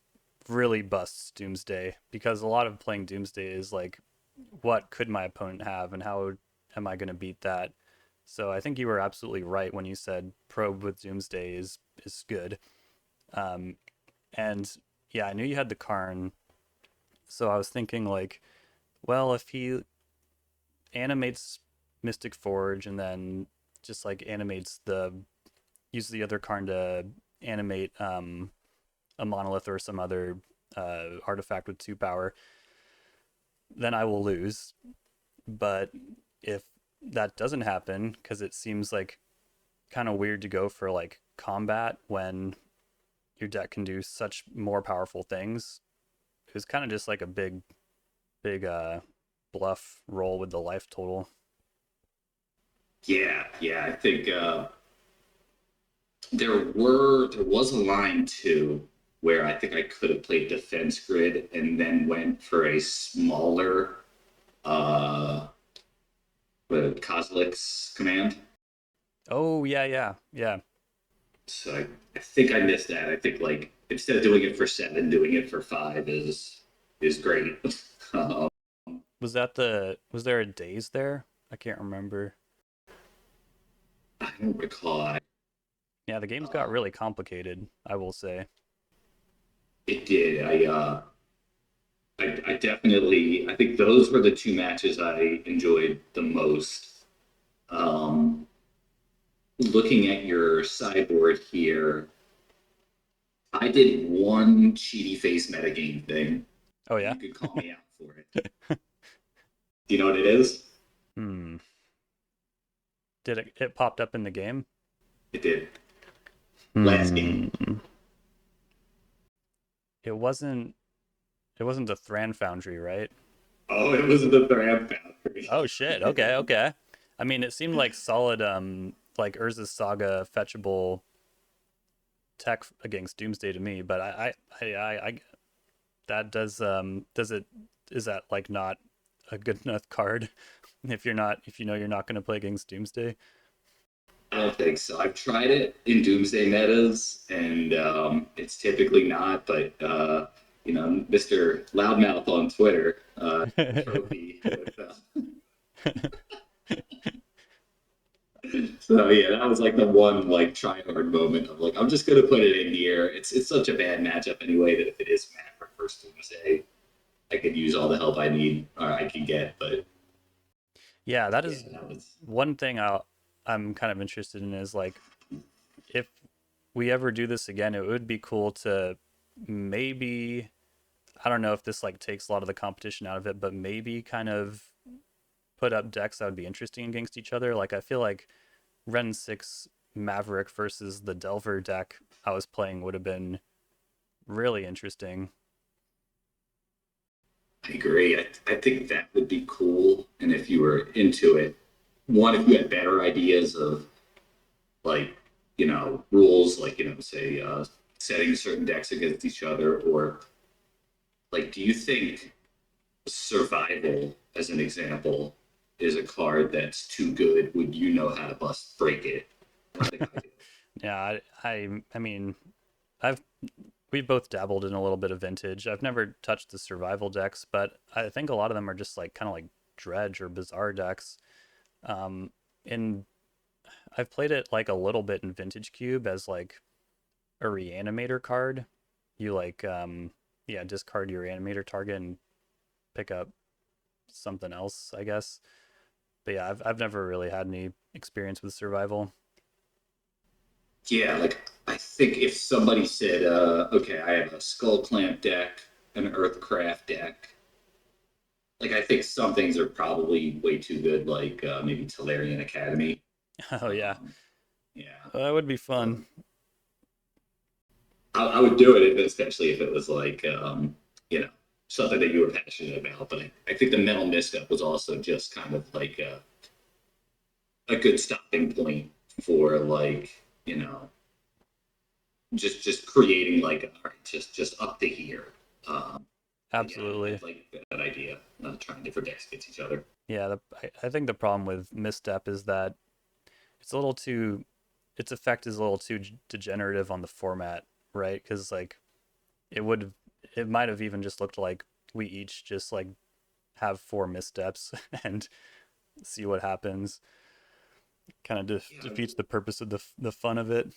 [SPEAKER 1] really busts Doomsday because a lot of playing Doomsday is like, what could my opponent have and how am I going to beat that? So I think you were absolutely right when you said Probe with Doomsday is good. Um, and yeah, I knew you had the Karn, so I was thinking like, well, if he animates Mystic Forge and then just like animates the use the other Karn to animate a monolith or some other artifact with 2 power, then I will lose. But if that doesn't happen, because it seems like kind of weird to go for like combat when your deck can do such more powerful things, it was kind of just like a big bluff roll with the life total.
[SPEAKER 3] Yeah. I think there was a line too where I think I could have played defense grid and then went for a smaller uh the Kozilek's command.
[SPEAKER 1] Oh yeah.
[SPEAKER 3] So I think I missed that. I think like instead of doing it for 7, doing it for 5 is great. um,
[SPEAKER 1] Was there a daze there? I can't remember.
[SPEAKER 3] I don't recall.
[SPEAKER 1] Yeah, the games got
[SPEAKER 3] Uh,
[SPEAKER 1] really complicated, I will say.
[SPEAKER 3] it did. I definitely I think those were the two matches I enjoyed the most. Um, looking at your sideboard here, I did one cheaty face metagame thing.
[SPEAKER 1] Oh yeah.
[SPEAKER 3] You could call me out for it. Do you know what it is?
[SPEAKER 1] Hmm. Did it popped up in the game?
[SPEAKER 3] It did. Last game.
[SPEAKER 1] Hmm. It wasn't it wasn't the Thran Foundry, right?
[SPEAKER 3] Oh, it was the Thram Foundry.
[SPEAKER 1] Oh shit. Okay. I mean, it seemed like solid, like Urza's Saga fetchable tech against Doomsday to me, but that does it, is that like not a good enough card if you're not, if you know you're not going to play against Doomsday?
[SPEAKER 3] I don't think so. I've tried it in Doomsday metas, and it's typically not. But Mr. Loudmouth on Twitter, trophy with. So yeah, that was like the one like try hard moment of like I'm just gonna put it in here. It's such a bad matchup anyway that if it is Maverick versus Doomsday, I could use all the help I need or I can get. But
[SPEAKER 1] Yeah, that
[SPEAKER 3] yeah,
[SPEAKER 1] is
[SPEAKER 3] that was
[SPEAKER 1] one thing I'm kind of interested in is like if we ever do this again, it would be cool to maybe, I don't know if this like takes a lot of the competition out of it, but maybe kind of put up decks that would be interesting against each other. Like I feel like Ren 6 Maverick versus the Delver deck I was playing would have been really interesting.
[SPEAKER 3] I agree. I think that would be cool. And if you were into it, one, if you had better ideas of like, rules, like, say, setting certain decks against each other, or like, do you think survival, as an example, is a card that's too good? Would you know how to break it? I don't think I do.
[SPEAKER 1] Yeah, I mean, I've we've both dabbled in a little bit of vintage. I've never touched the survival decks, but I think a lot of them are just like kind of like dredge or bizarre decks. Um, in I've played it like a little bit in Vintage Cube as like a reanimator card. You like yeah, discard your reanimator target and pick up something else, I guess. But yeah, I've never really had any experience with survival.
[SPEAKER 3] Yeah, like, I think if somebody said, okay, I have a Skull Clamp deck, an Earthcraft deck, like, I think some things are probably way too good, like maybe Tolarian Academy.
[SPEAKER 1] Oh yeah,
[SPEAKER 3] Um, yeah.
[SPEAKER 1] that would be
[SPEAKER 3] So
[SPEAKER 1] fun.
[SPEAKER 3] I would do it, especially if it was like, something that you were passionate about. But I think the mental misstep was also just kind of like a good stopping point for like, you know, just creating like, all right, just up to here. Yeah, I
[SPEAKER 1] Absolutely.
[SPEAKER 3] like that idea, trying different decks against each other.
[SPEAKER 1] Yeah, I think the problem with Misstep is that it's a little too, its effect is a little too degenerative on the format, right? Because like it would, it might have even just looked like we each just like have four missteps and see what happens. Kind of
[SPEAKER 3] Yeah,
[SPEAKER 1] defeats the purpose of the fun of it.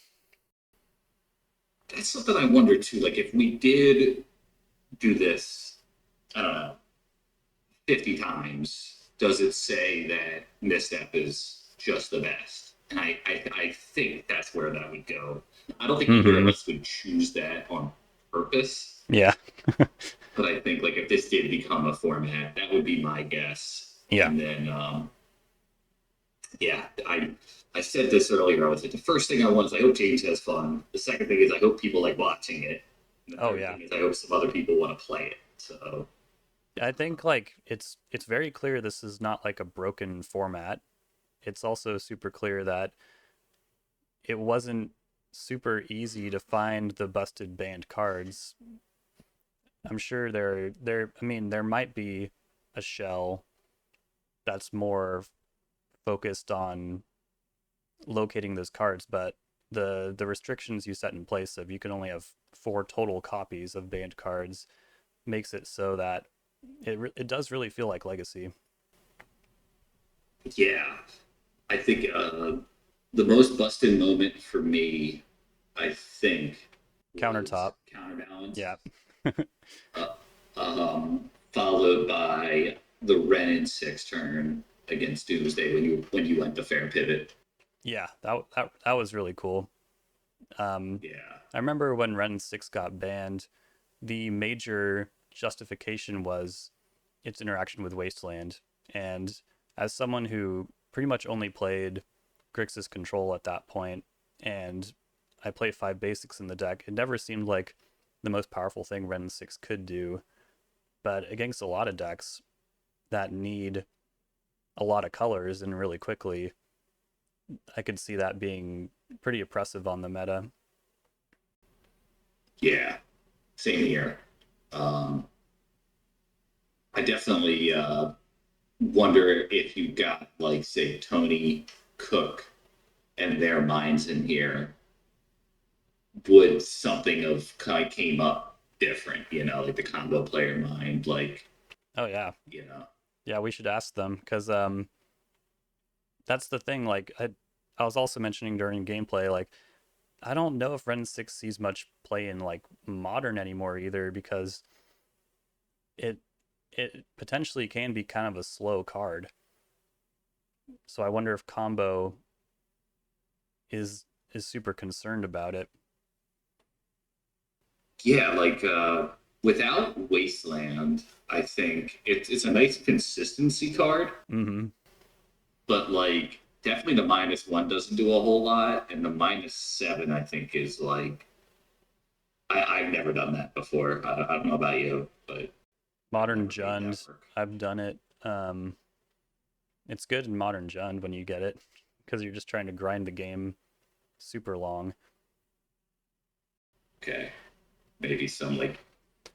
[SPEAKER 3] that's something I wonder too. Like if we did do this, I don't know, 50 times, does it say that misstep is just the best? And I think that's where that would go. I don't think either of
[SPEAKER 1] Hmm.
[SPEAKER 3] us would choose that on purpose,
[SPEAKER 1] Yeah.
[SPEAKER 3] but I think like if this did become a format, that would be my guess.
[SPEAKER 1] Yeah.
[SPEAKER 3] And then yeah, I said this earlier. I was like, the first thing I want is I hope James has fun. The second thing is I hope people like watching it. And the
[SPEAKER 1] Oh
[SPEAKER 3] third
[SPEAKER 1] yeah.
[SPEAKER 3] thing is I hope some other people want to play it. So
[SPEAKER 1] I think like it's very clear this is not like a broken format. It's also super clear that it wasn't super easy to find the busted banned cards. I'm sure I mean there might be a shell that's more focused on locating those cards, but the restrictions you set in place of you can only have four total copies of banned cards makes it so that it does really feel like Legacy.
[SPEAKER 3] yeah, I think the most busted moment for me, I think, was
[SPEAKER 1] Countertop.
[SPEAKER 3] Counterbalance,
[SPEAKER 1] Yeah.
[SPEAKER 3] uh, followed by the Ren in six turn against Doomsday when you went the fair pivot.
[SPEAKER 1] Yeah, that was really cool. Um,
[SPEAKER 3] Yeah,
[SPEAKER 1] I remember when Ren 6 got banned, the major justification was its interaction with Wasteland. And as someone who pretty much only played Grixis Control at that point, and I play five basics in the deck, it never seemed like the most powerful thing Ren 6 could do. But against a lot of decks that need a lot of colors and really quickly, I could see that being pretty oppressive on the meta.
[SPEAKER 3] Yeah, same here. I definitely wonder if you got, like, say, Tony Cook and their minds in here, would something of kind of came up different, like the combo player mind, like,
[SPEAKER 1] Oh yeah, yeah, we should ask them because that's the thing. Like I was also mentioning during gameplay, like I don't know if Ren 6 sees much play in like modern anymore either because it it potentially can be kind of a slow card. So I wonder if combo is super concerned about it.
[SPEAKER 3] yeah, like without Wasteland, I think it's a nice consistency card,
[SPEAKER 1] Mm-hmm.
[SPEAKER 3] but like definitely the -1 doesn't do a whole lot, and the -7 I think is like I've never done that before. I don't know about you, but I've
[SPEAKER 1] Modern
[SPEAKER 3] never made that
[SPEAKER 1] Jund,
[SPEAKER 3] work.
[SPEAKER 1] I've done it. It's good in Modern Jund when you get it because you're just trying to grind the game super long.
[SPEAKER 3] Okay, maybe some like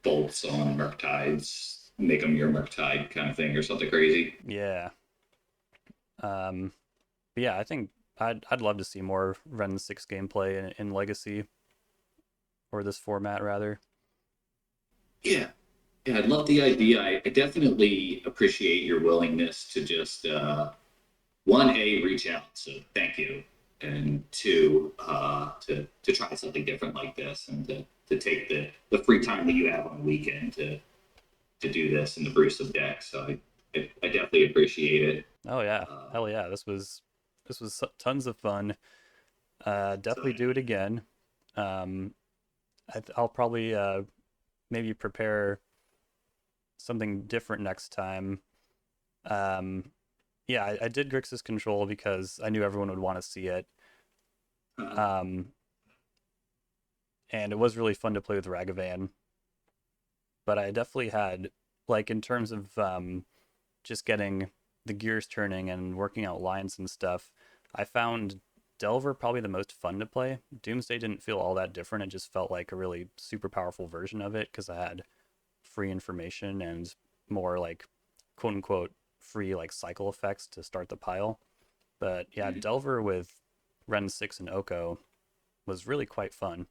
[SPEAKER 3] bolts on Murktides, make them your Murktide kind of thing, or something crazy.
[SPEAKER 1] Yeah. But yeah, I think I'd love to see more Ren 6 gameplay in Legacy or this format rather.
[SPEAKER 3] Yeah, yeah, I love the idea. I definitely appreciate your willingness to just one, a reach out, so thank you, and two, to try something different like this, and to take the free time that you have on the weekend to do this and to brew some decks. So I definitely appreciate it.
[SPEAKER 1] Oh yeah,
[SPEAKER 3] Uh,
[SPEAKER 1] hell yeah, this was tons of fun.
[SPEAKER 3] so
[SPEAKER 1] Definitely do it again. Um, I'll probably maybe prepare something different next time. Um, yeah, I did Grixis control because I knew everyone would want to see it.
[SPEAKER 3] uh,
[SPEAKER 1] Um, and it was really fun to play with Ragavan. But I definitely had, like, in terms of just getting the gears turning and working out lines and stuff, I found Delver probably the most fun to play. Doomsday didn't feel all that different. It just felt like a really super powerful version of it because I had free information and more like quote unquote free like cycle effects to start the pile. But yeah, Delver with Ren 6 and Oko was really quite fun.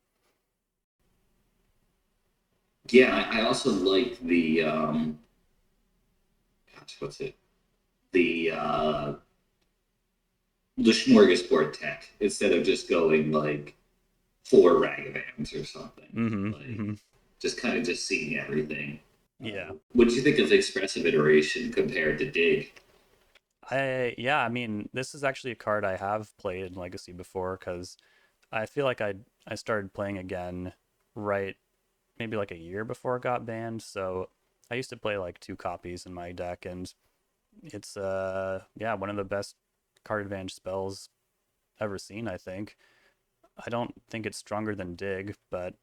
[SPEAKER 3] yeah, I also like the gosh, what's it? The the smorgasbord tech instead of just going like 4 Ragavans or something.
[SPEAKER 1] Mm-hmm.
[SPEAKER 3] Like
[SPEAKER 1] Mm-hmm.
[SPEAKER 3] just kind of just seeing everything.
[SPEAKER 1] Yeah.
[SPEAKER 3] What do you think of expressive iteration compared to dig?
[SPEAKER 1] I mean, this is actually a card I have played in Legacy before because I feel like I started playing again right maybe like a year before it got banned. So I used to play like 2 copies in my deck, and it's yeah, one of the best card advantage spells ever seen, I think. I don't think it's stronger than Dig, but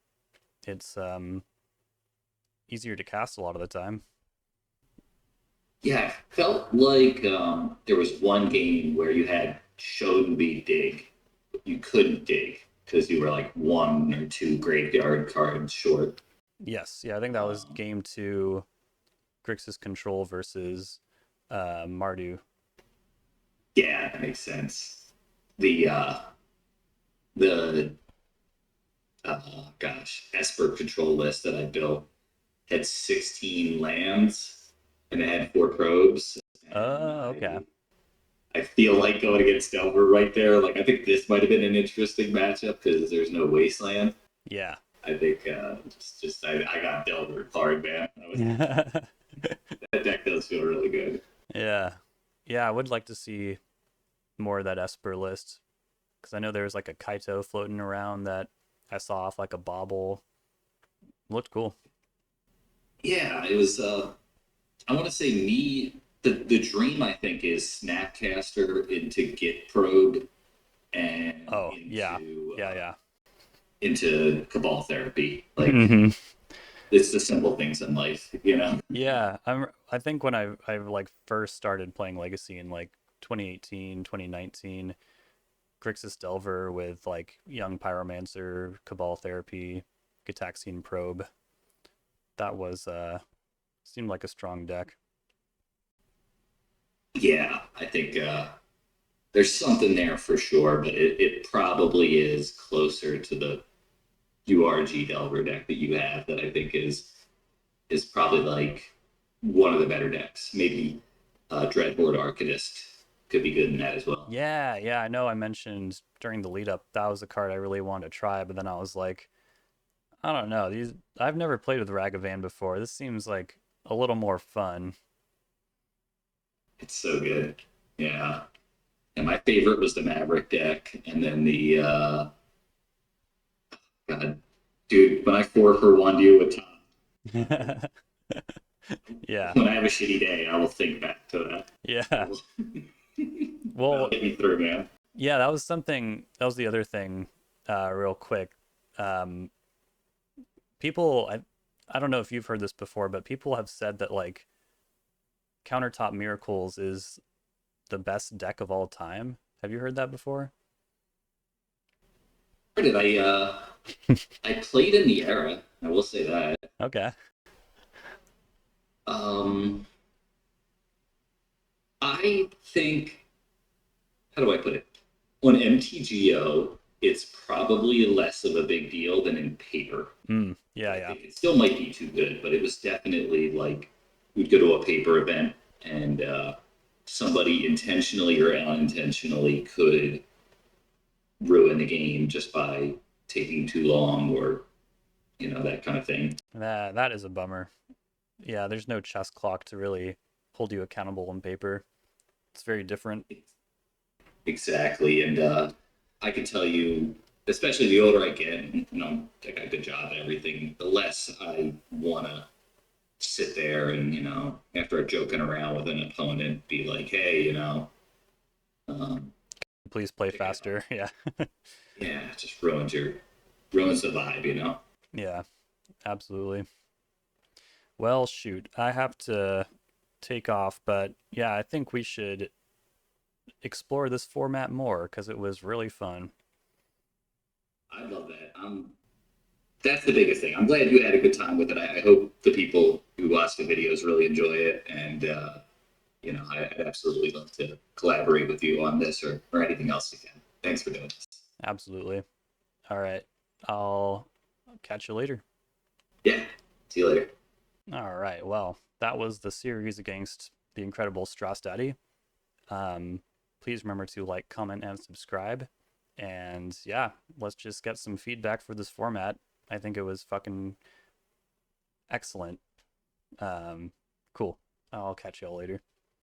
[SPEAKER 1] it's easier to cast a lot of the time.
[SPEAKER 3] Yeah, I felt like there was one game where you had Shodown dig, but you couldn't dig because you were like 1 or 2 graveyard cards short.
[SPEAKER 1] Yes, yeah, I think that was
[SPEAKER 3] Um,
[SPEAKER 1] game 2, Grixis control versus Mardu.
[SPEAKER 3] yeah, that makes sense. The the gosh, Esper control list that I built had 16 lands and it had 4 probes, and
[SPEAKER 1] Okay.
[SPEAKER 3] I feel like going against Delver right there. Like I think this might have been an interesting matchup because there's no wasteland.
[SPEAKER 1] Yeah.
[SPEAKER 3] I think I got Delver hard, man. That deck does feel really good.
[SPEAKER 1] Yeah. Yeah, I would like to see more of that Esper list because I know there's like a Kaito floating around that I saw off like a bobble. Looked cool.
[SPEAKER 3] Yeah, it was. I want to say me. The dream I think is Snapcaster into Git Probe and
[SPEAKER 1] Oh, yeah. Yeah, yeah.
[SPEAKER 3] into Cabal Therapy. Like
[SPEAKER 1] Hmm.
[SPEAKER 3] It's the simple things in life, you know.
[SPEAKER 1] Yeah, I think when I've like first started playing Legacy in like 2018, 2019, Grixis Delver with like Young Pyromancer, Cabal Therapy, Gitaxian Probe. That was seemed like a strong deck.
[SPEAKER 3] Yeah, I think there's something there for sure, but it probably is closer to the URg Delver deck that you have that I think is probably like one of the better decks. Maybe Dreadhorde Arcanist could be good in that as well.
[SPEAKER 1] Yeah, yeah, I know I mentioned during the lead up that was a card I really wanted to try, but then I was like, I don't know. These I've never played with Ragavan before. This seems like a little more fun.
[SPEAKER 3] It's so good. Yeah. And my favorite was the Maverick deck, and then the God, dude, when I 4 for 1 deal with Tom,
[SPEAKER 1] Yeah.
[SPEAKER 3] when I have a shitty day, I will think back to that.
[SPEAKER 1] Yeah.
[SPEAKER 3] That'll
[SPEAKER 1] Well,
[SPEAKER 3] get me through, man.
[SPEAKER 1] yeah, that was something. That was the other thing. Real quick. Um, people, I don't know if you've heard this before, but people have said that like Countertop Miracles is the best deck of all time. Have you heard that before?
[SPEAKER 3] Where did I played in the era, I will say that.
[SPEAKER 1] Okay.
[SPEAKER 3] Um I think, how do I put it? On MTGO, it's probably less of a big deal than in paper.
[SPEAKER 1] Yeah,
[SPEAKER 3] I
[SPEAKER 1] yeah.
[SPEAKER 3] think it still might be too good, but it was definitely like we'd go to a paper event and somebody intentionally or unintentionally could ruin the game just by taking too long or that kind of thing.
[SPEAKER 1] That is a bummer. Yeah, there's no chess clock to really hold you accountable on paper. It's very different.
[SPEAKER 3] Exactly, and I can tell you, especially the older I get, I got a good job at everything, the less I wanna sit there and after joking around with an opponent, be like, hey, um,
[SPEAKER 1] Please play faster. Yeah.
[SPEAKER 3] yeah, it just ruins the vibe.
[SPEAKER 1] Yeah, absolutely. Well, shoot, I have to take off, but yeah, I think we should explore this format more because it was really fun.
[SPEAKER 3] I love that. That's the biggest thing. I'm glad you had a good time with it. I hope the people who watch the videos really enjoy it, and I'd absolutely love to collaborate with you on this or anything else you can. Thanks for doing this.
[SPEAKER 1] Absolutely. All right. I'll catch you later.
[SPEAKER 3] Yeah. See you later.
[SPEAKER 1] All right. Well, that was the series against the incredible StrassDaddy. Please remember to like, comment, and subscribe. And yeah, let's just get some feedback for this format. I think it was fucking excellent. Cool. I'll catch y'all later.